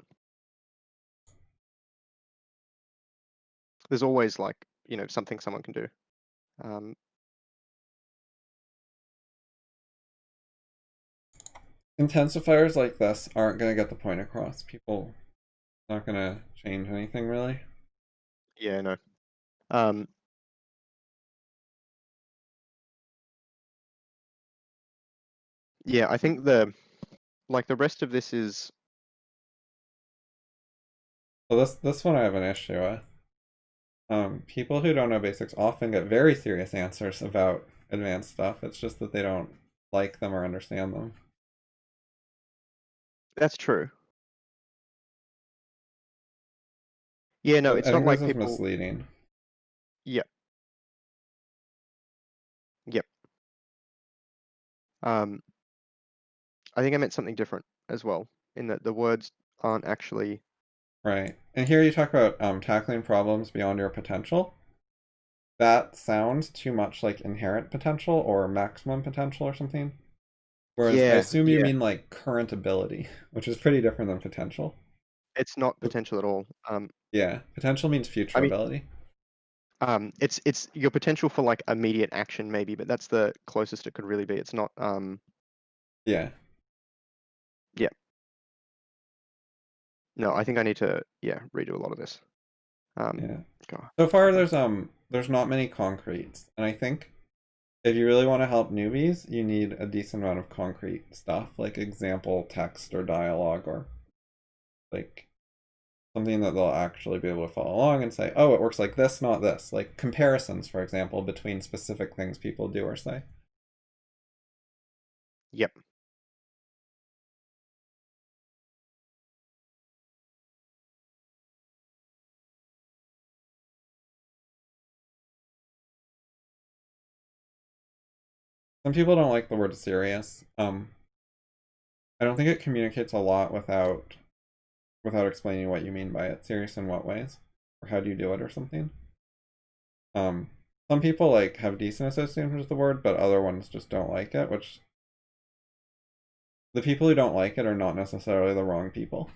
There's always like, something someone can do. Intensifiers like this aren't going to get the point across. People not going to change anything really. Yeah, no. Um, yeah, I think the rest of this is So this one I have an issue with. People who don't know basics often get very serious answers about advanced stuff. It's just that they don't like them or understand them. that's true. Yeah, no, I it's not think this like is people. misleading. Yep, yep. Um, I think I meant something different as well, in that the words aren't actually. Right. And here you talk about tackling problems beyond your potential. That sounds too much like inherent potential or maximum potential or something. Whereas I Yeah, assume you yeah. mean like current ability, which is pretty different than potential. It's not potential at all. Yeah, potential means I future mean, ability. it's your potential for like immediate action maybe, but that's the closest it could really be. It's not. Yeah. Yeah. No, I think I need to redo a lot of this. Yeah. God, So far okay. there's not many concretes. And I think if you really want to help newbies, you need a decent amount of concrete stuff, like example text or dialogue or like something that they'll actually be able to follow along and say, oh, it works like this, not this. Like comparisons, for example, between specific things people do or say. Yep. Some people don't like the word serious. I don't think it communicates a lot without explaining what you mean by it. Serious in what ways? Or how do you do it or something? Some people like have decent associations with the word, but other ones just don't like it, which the people who don't like it are not necessarily the wrong people.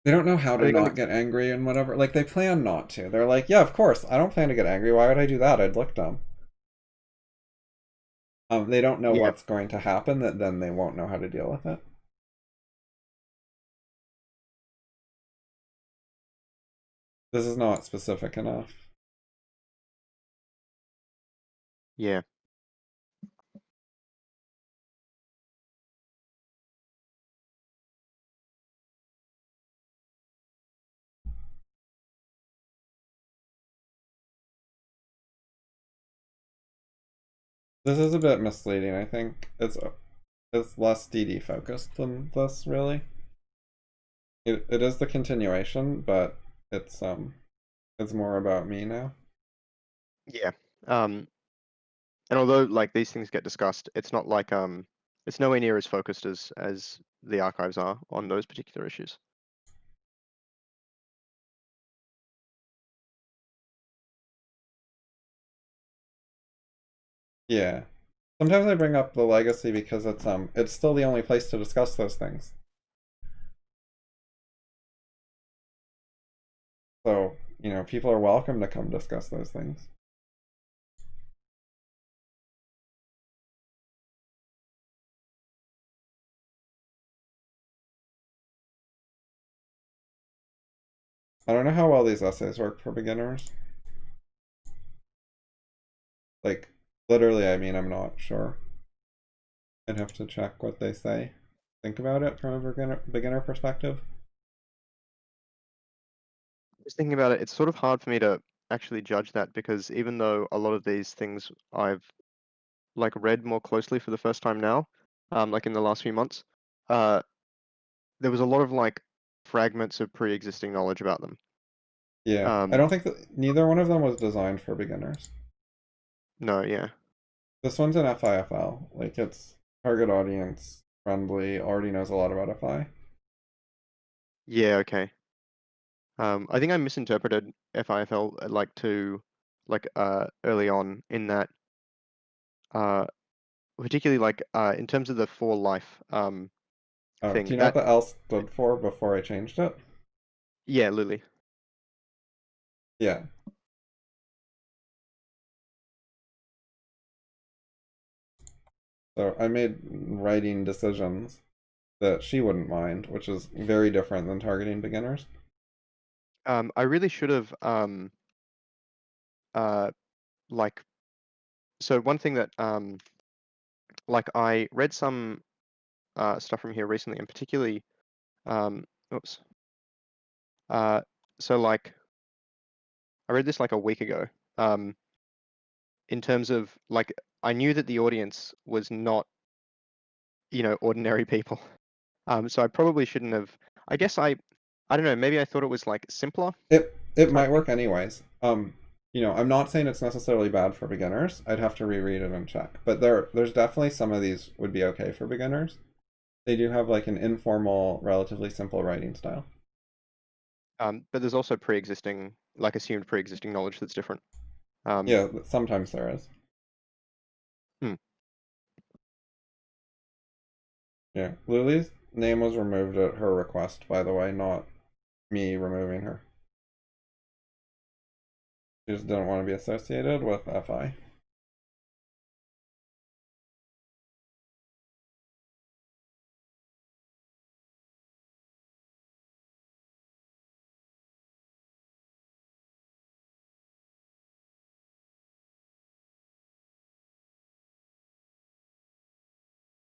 They don't know how I to think I'm. not get angry and whatever. Like they plan not to. They're like, yeah, of course, I don't plan to get angry. Why would I do that? I'd look dumb. They don't know Yeah. what's going to happen, that then they won't know how to deal with it. This is not specific enough. Yeah. This is a bit misleading. I think it's less DD focused than this really. It is the continuation, but it's more about me now. Yeah. Um, and although like these things get discussed, it's not like it's nowhere near as focused as the archives are on those particular issues. Yeah. Sometimes I bring up the legacy because it's still the only place to discuss those things. So, people are welcome to come discuss those things. I don't know how well these essays work for beginners. Like, literally, I mean, I'm not sure. I'd have to check what they say. Think about it from a beginner perspective. Just thinking about it, it's sort of hard for me to actually judge that because even though a lot of these things I've like read more closely for the first time now, like in the last few months, uh, there was a lot of like fragments of pre-existing knowledge about them. Yeah, I Um, don't think that neither one of them was designed for beginners. no, yeah, This one's an FIFL, like it's target audience friendly, already knows a lot about FI. yeah, okay. I think I misinterpreted FIFL like to like early on in that particularly like in terms of the for life Oh, do thing you know what that the L stood for before I changed it? yeah, Lily. Yeah. So I made writing decisions that she wouldn't mind, which is very different than targeting beginners. I really should have uh like so one thing that like I read some stuff from here recently and particularly oops uh so like I read this like a week ago um in terms of like I knew that the audience was not, you know, ordinary people. So I probably shouldn't have. I guess I don't know, maybe I thought it was like simpler It type might thing. work anyways. I'm not saying it's necessarily bad for beginners. I'd have to reread it and check. But there's definitely some of these would be okay for beginners. They do have like an informal, relatively simple writing style. But there's also pre-existing, like assumed pre-existing knowledge that's different. Um, Yeah, sometimes there is. hmm. Yeah. Lily's name was removed at her request, by the way, not me removing her. She just didn't want to be associated with FI.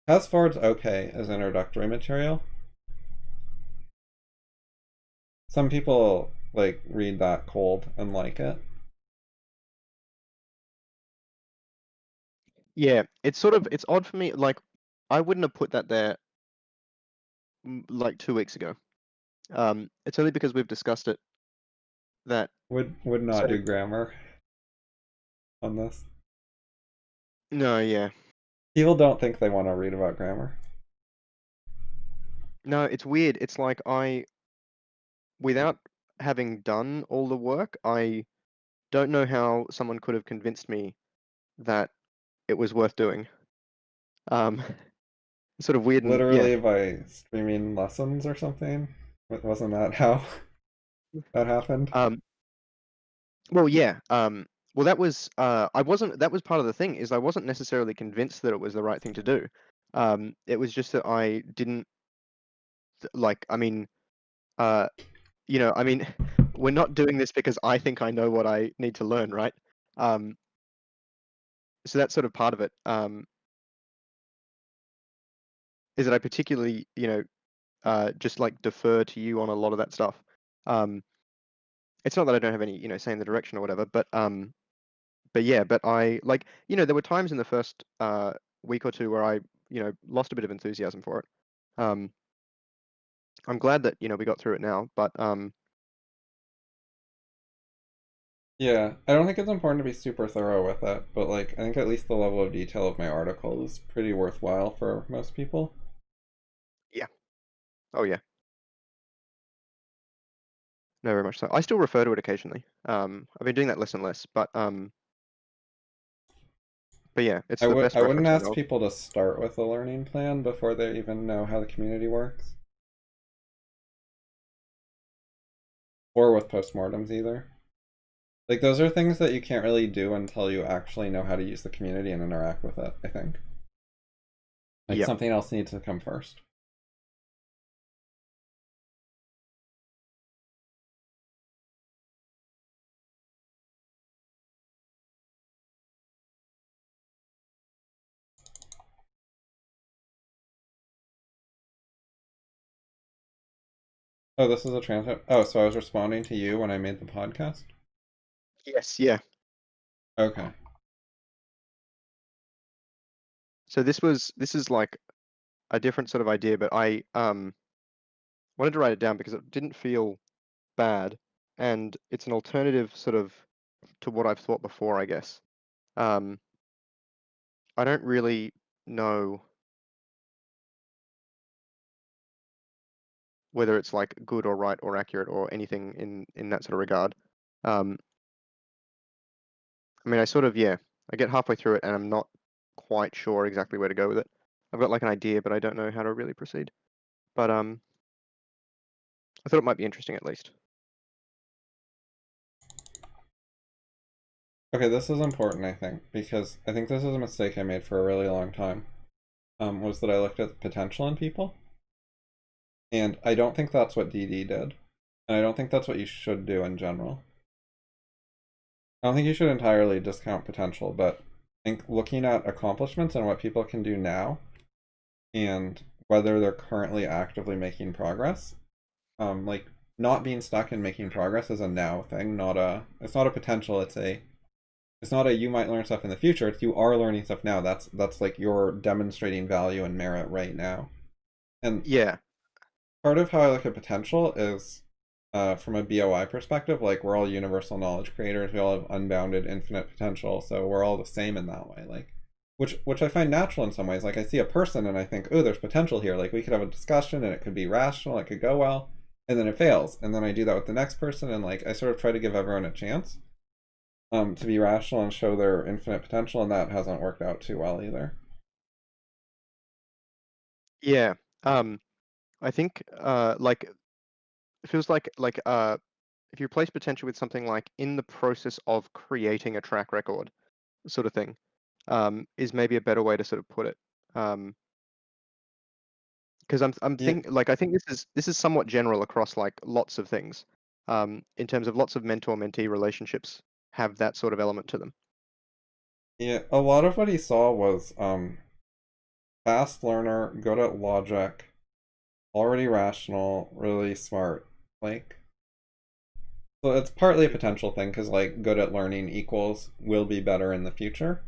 Has Ford's okay as introductory material. Some people like read that cold and like it. Yeah, it's sort of it's odd for me. Like I wouldn't have put that there like 2 weeks ago. It's only because we've discussed it that Would so not do grammar on this. no, yeah. People don't think they want to read about grammar. No, it's weird. It's like without having done all the work, I don't know how someone could have convinced me that it was worth doing. Um, sort of weird and yeah. Literally by streaming lessons or something. Wasn't that how that happened? Um, well, yeah. Well, that was I wasn't. That was part of the thing is I wasn't necessarily convinced that it was the right thing to do. It was just that I didn't like. I mean, uh, you know, I mean, we're not doing this because I think I know what I need to learn, right? Um, so that's sort of part of it. Is that I particularly, you know, just like defer to you on a lot of that stuff. Um, it's not that I don't have any, you know, say in the direction or whatever, but yeah, but I like, you know, there were times in the first week or two where I, you know, lost a bit of enthusiasm for it. Um, I'm glad that, you know, we got through it now, but Yeah, I don't think it's important to be super thorough with it, but like I think at least the level of detail of my article is pretty worthwhile for most people. yeah. Oh yeah. No, very much so. I still refer to it occasionally. I've been doing that less and less, but yeah, it's the best I wouldn't reference I ask know of. people to start with a learning plan before they even know how the community works. Or with postmortems either. Like those are things that you can't really do until you actually know how to use the community and interact with it, I think. Like Yeah. something else needs to come first. Oh, this is a transcript. Oh, so I was responding to you when I made the podcast? Yes, yeah. Okay. So this is like a different sort of idea, but I wanted to write it down because it didn't feel bad, and it's an alternative sort of to what I've thought before, I guess. Um, I don't really know whether it's like good or right or accurate or anything in that sort of regard. Um, I mean, I sort of, yeah, I get halfway through it and I'm not quite sure exactly where to go with it. I've got like an idea, but I don't know how to really proceed. But I thought it might be interesting at least. Okay, this is important, I think, because I think this is a mistake I made for a really long time. Was that I looked at the potential in people, and I don't think that's what DD did, and I don't think that's what you should do in general. I don't think you should entirely discount potential, but I think looking at accomplishments and what people can do now, and whether they're currently actively making progress, like not being stuck in making progress is a now thing, not a. It's not a potential. It's not a you might learn stuff in the future. It's you are learning stuff now. That's like you're demonstrating value and merit right now. And Yeah, part of how I look at potential is from a BOI perspective, like we're all universal knowledge creators, we all have unbounded infinite potential, so we're all the same in that way. Like which I find natural in some ways. Like I see a person and I think, oh, there's potential here. Like we could have a discussion and it could be rational, it could go well, and then it fails. And then I do that with the next person and like I sort of try to give everyone a chance to be rational and show their infinite potential, and that hasn't worked out too well either. yeah. I think like it feels like if you replace potential with something like in the process of creating a track record sort of thing, is maybe a better way to sort of put it. Because I'm Yeah, think like I think this is somewhat general across like lots of things. In terms of lots of mentor-mentee relationships have that sort of element to them. yeah. A lot of what he saw was fast learner, good at logic, already rational, really smart. Like, so it's partly a potential thing because like good at learning equals will be better in the future,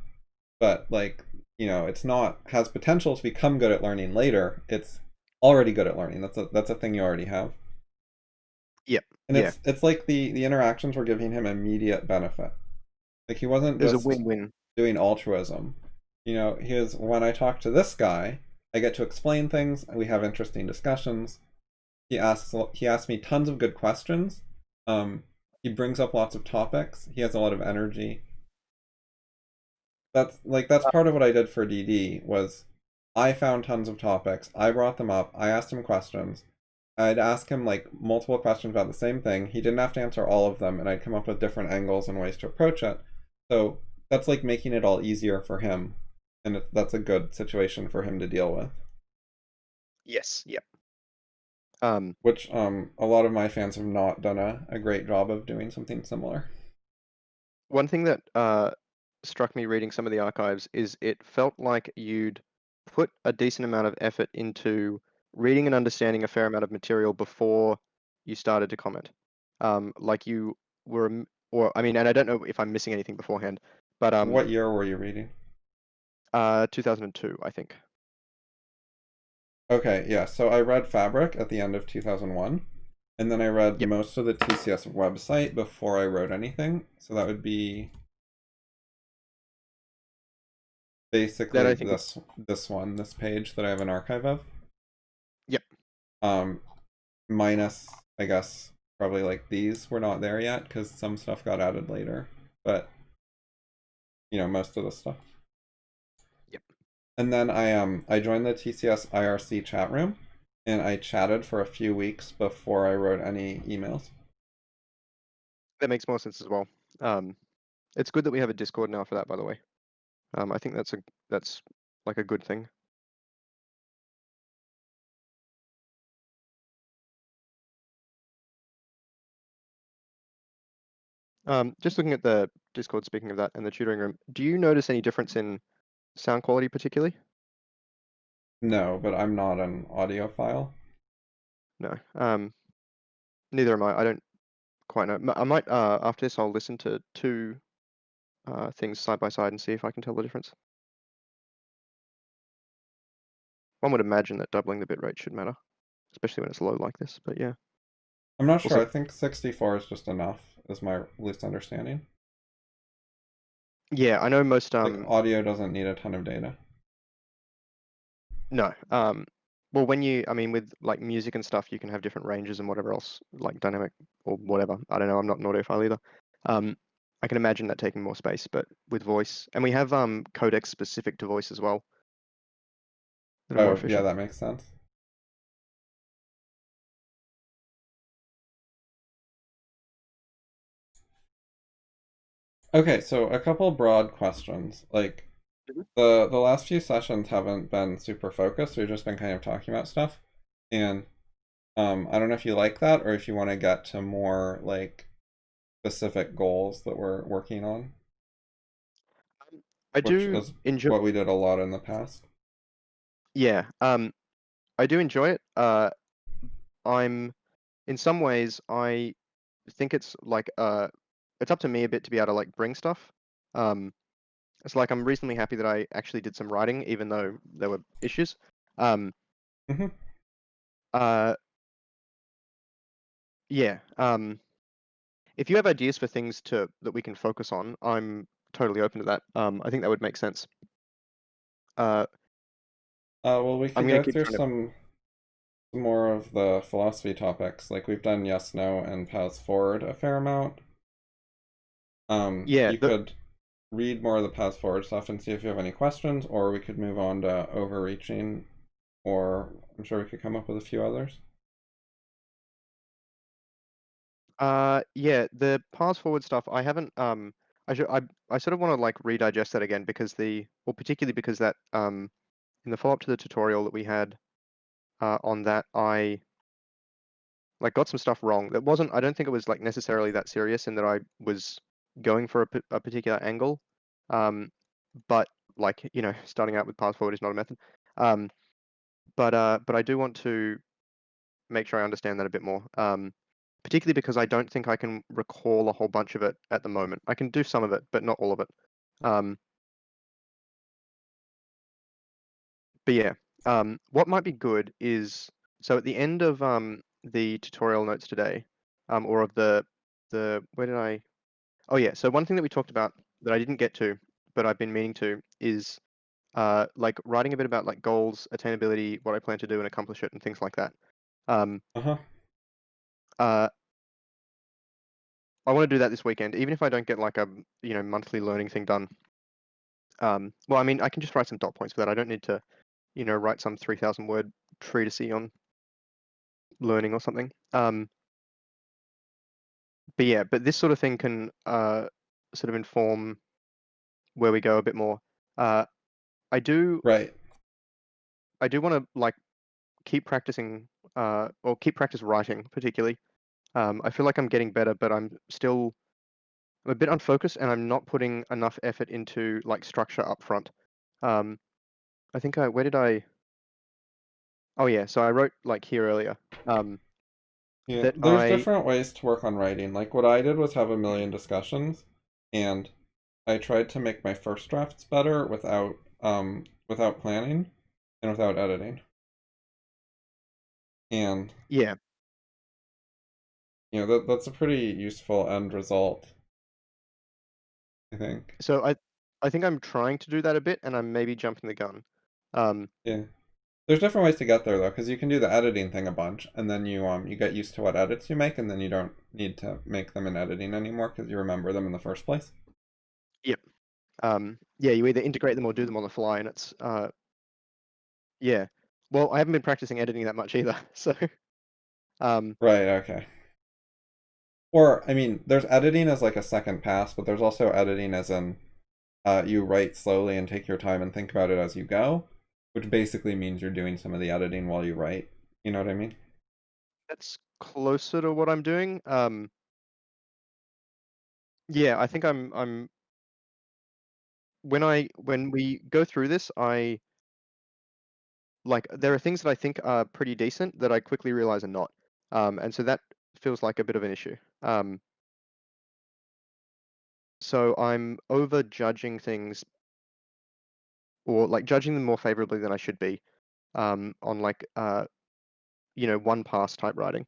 but like it's not has potential to become good at learning later. It's already good at learning. That's a thing you already have, Yep. and Yeah. it's like the interactions were giving him immediate benefit. Like he wasn't There's a just win-win. doing altruism. He was when I talk to this guy, I get to explain things. We have interesting discussions. He asks me tons of good questions. Um, he brings up lots of topics. He has a lot of energy. That's part of what I did for DD was I found tons of topics. I brought them up. I asked him questions. I'd ask him like multiple questions about the same thing. He didn't have to answer all of them, and I'd come up with different angles and ways to approach it. So that's like making it all easier for him, and that's a good situation for him to deal with. Yes. Yep. Um, Which a lot of my fans have not done a great job of doing something similar. One thing that struck me reading some of the archives is it felt like you'd put a decent amount of effort into reading and understanding a fair amount of material before you started to comment. Like you were, or I mean, and I don't know if I'm missing anything beforehand, but What year were you reading? 2002, I think. Okay, yeah. So I read Fabric at the end of 2001, and then I read Yep, most of the TCS website before I wrote anything. So that would be that basically I think. this page that I have an archive of. Yep, Um, minus I guess probably like these were not there yet because some stuff got added later, but most of the stuff. yep. And then I joined the TCS IRC chat room, and I chatted for a few weeks before I wrote any emails. That makes more sense as well. It's good that we have a Discord now for that, by the way. I think that's like a good thing. Just looking at the Discord, speaking of that, and the tutoring room, do you notice any difference in sound quality particularly? No, but I'm not an audiophile. No. Neither am I. I don't quite know. I might after this I'll listen to two things side by side and see if I can tell the difference. one would imagine that doubling the bitrate should matter, especially when it's low like this. But yeah, I'm not we'll sure. see. I think 64 is just enough, is my least understanding. Yeah, I know most Like audio doesn't need a ton of data. no. Well, I mean, with like music and stuff, you can have different ranges and whatever else, like dynamic or whatever. I don't know. I'm not an audiophile either. Um, I can imagine that taking more space, but with voice, and we have codecs specific to voice as well that are more Oh, yeah, efficient. that makes sense. Okay, so a couple broad questions. Like Mhm. the last few sessions haven't been super focused. We've just been kind of talking about stuff. And I don't know if you like that or if you want to get to more like specific goals that we're working on, I which do is enjoy. what we did a lot in the past. Yeah, I do enjoy it. I'm in some ways I think it's like it's up to me a bit to be able to like bring stuff. Um, it's like I'm reasonably happy that I actually did some writing, even though there were issues. Um, Hmm. uh, yeah. If you have ideas for things that we can focus on, I'm totally open to that. I think that would make sense. Uh, Well, we I'm could gonna go keep through trying to. some more of the philosophy topics. Like we've done yes, no, and paths forward a fair amount. Yeah, You could read more of the paths forward stuff and see if you have any questions, or we could move on to overreaching, or I'm sure we could come up with a few others. yeah, the pass forward stuff. I haven't. I sort of want to like redigest that again because particularly because that in the follow-up to the tutorial that we had on that, I like got some stuff wrong. That wasn't. I don't think it was like necessarily that serious in that I was going for a particular angle. Um, but like starting out with pass forward is not a method. Um, but I do want to make sure I understand that a bit more. Particularly because I don't think I can recall a whole bunch of it at the moment. I can do some of it, but not all of it. Um, but yeah, what might be good is so at the end of the tutorial notes today, or of the where did I? Oh yeah, so one thing that we talked about that I didn't get to, but I've been meaning to, is like writing a bit about like goals, attainability, what I plan to do and accomplish it, and things like that. Um, Uh-huh. uh, I want to do that this weekend, even if I don't get like a monthly learning thing done. Well, I mean, I can just write some dot points for that. I don't need to, write some 3,000 word treatise on learning or something. But yeah, but this sort of thing can sort of inform where we go a bit more. Uh, I do Right. I do want to like keep practicing or keep practice writing particularly. I feel like I'm getting better, but I'm a bit unfocused and I'm not putting enough effort into like structure up front. Um, I think where did I? Oh yeah, so I wrote like here earlier. Yeah, That there's I different ways to work on writing. Like what I did was have a million discussions, and I tried to make my first drafts better without planning and without editing. And yeah. that's a pretty useful end result, I think. So I think I'm trying to do that a bit, and I'm maybe jumping the gun. Um, Yeah. There's different ways to get there though, because you can do the editing thing a bunch, and then you get used to what edits you make, and then you don't need to make them in editing anymore because you remember them in the first place. yep. Yeah, you either integrate them or do them on the fly, and it's yeah. Well, I haven't been practicing editing that much either, so um, Right, okay. Or, I mean, there's editing as like a second pass, but there's also editing as in you write slowly and take your time and think about it as you go, which basically means you're doing some of the editing while you write. You know what I mean? that's closer to what I'm doing. Yeah, I think I'm when we go through this, I like there are things that I think are pretty decent that I quickly realize are not. And so that feels like a bit of an issue. So I'm over judging things or like judging them more favorably than I should be. on like one pass type writing.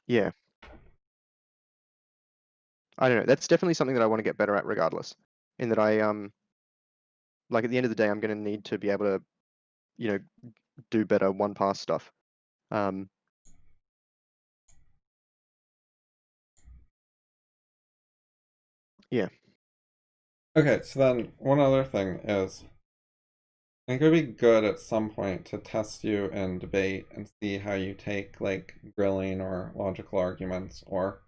Yeah, I don't know. That's definitely something that I want to get better at, regardless. In that I like at the end of the day, I'm going to need to be able to you know do better one pass stuff. Um, yeah, Okay, so then one other thing is I think it would be good at some point to test you in debate and see how you take like grilling or logical arguments or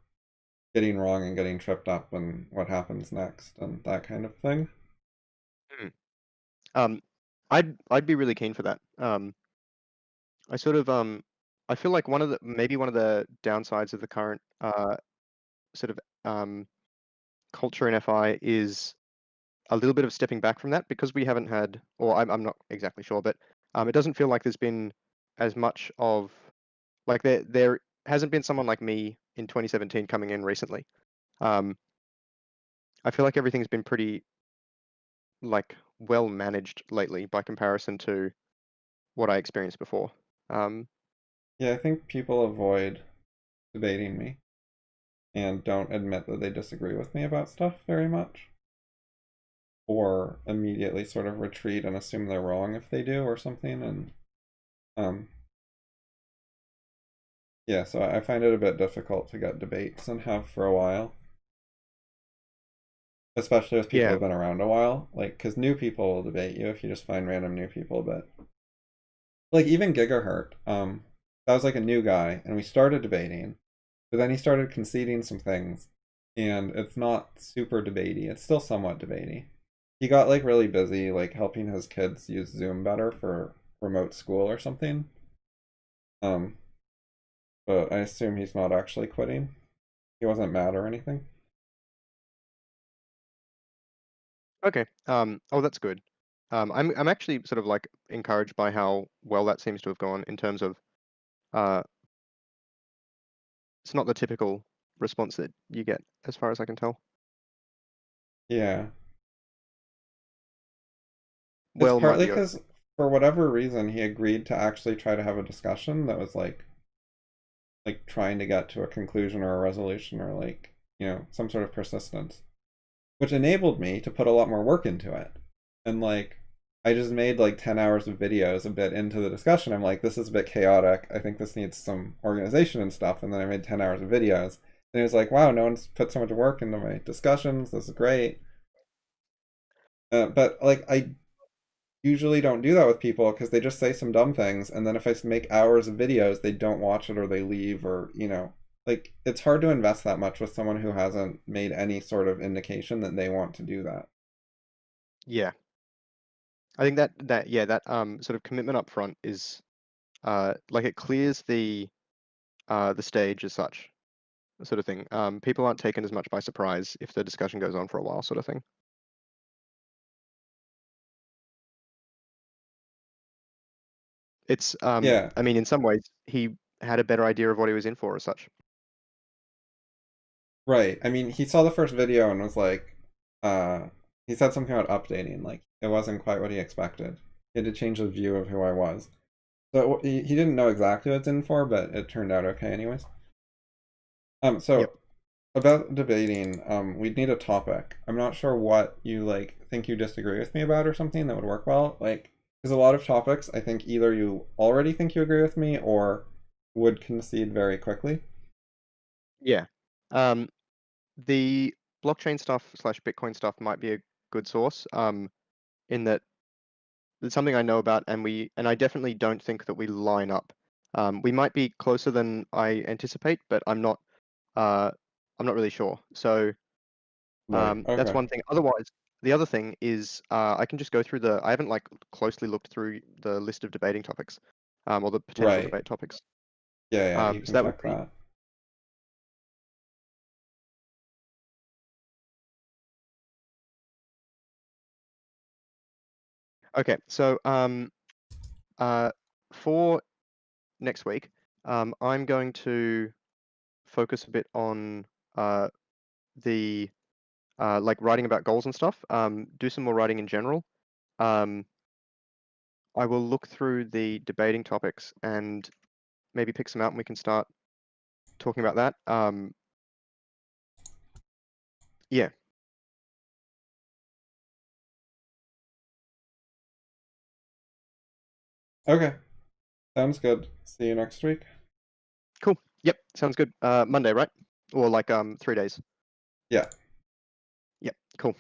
getting wrong and getting tripped up and what happens next and that kind of thing. mm. um, I'd be really keen for that. I sort of I feel like maybe one of the downsides of the current sort of culture in FI is a little bit of stepping back from that, because we haven't had, or I'm not exactly sure, but it doesn't feel like there's been as much of, like, there hasn't been someone like me in 2017 coming in recently. Um, I feel like everything's been pretty like well managed lately by comparison to what I experienced before. Um, Yeah, I think people avoid debating me and don't admit that they disagree with me about stuff very much, or immediately sort of retreat and assume they're wrong if they do or something. And um, yeah, so I find it a bit difficult to get debates and have for a while, especially with people yeah, who've been around a while. Like, because new people will debate you if you just find random new people. But like even Gigahertz, that was like a new guy, and we started debating, but then he started conceding some things, and it's not super debatey. It's still somewhat debatey. He got like really busy, like helping his kids use Zoom better for remote school or something. Um, but I assume he's not actually quitting. He wasn't mad or anything. okay. Oh, that's good. I'm actually sort of like encouraged by how well that seems to have gone in terms of uh, it's not the typical response that you get, as far as I can tell. Yeah, it's Well, might partly be because for whatever reason he agreed to actually try to have a discussion that was like trying to get to a conclusion or a resolution or like some sort of persistence, which enabled me to put a lot more work into it. And like I just made like 10 hours of videos a bit into the discussion. I'm like, this is a bit chaotic. I think this needs some organization and stuff. And then I made 10 hours of videos. And it was like, wow, no one's put so much work into my discussions. This is great. But like, I usually don't do that with people because they just say some dumb things. And then if I make hours of videos, they don't watch it or they leave or, like it's hard to invest that much with someone who hasn't made any sort of indication that they want to do that. Yeah. I think that sort of commitment up front is like it clears the stage as such, sort of thing. People aren't taken as much by surprise if the discussion goes on for a while, sort of thing. It's Yeah, I mean, in some ways he had a better idea of what he was in for as such. right. I mean, he saw the first video and was like, uh, he said something about updating. Like, it wasn't quite what he expected. He had to change his view of who I was. So he didn't know exactly what it's in for, but it turned out okay, anyways. Yep. So about debating, we'd need a topic. I'm not sure what you like think you disagree with me about or something that would work well. Like, there's a lot of topics I think either you already think you agree with me or would concede very quickly. Yeah. Um, the blockchain stuff slash Bitcoin stuff might be a good source. In that it's something I know about, and I definitely don't think that we line up. We might be closer than I anticipate, but uh I'm not really sure. So Right. that's Okay. one thing. Otherwise, the other thing is I can just go through I haven't like closely looked through the list of debating topics, or the potential Right. debate topics. Yeah, yeah, you So can that would check be that. okay. So uh, for next week, I'm going to focus a bit on the like writing about goals and stuff. Do some more writing in general. Um, I will look through the debating topics and maybe pick some out, and we can start talking about that. Yeah, Okay, sounds good. See you next week. cool. Yep, sounds good. Monday, right? Or like 3 days. Yeah. Yep, cool.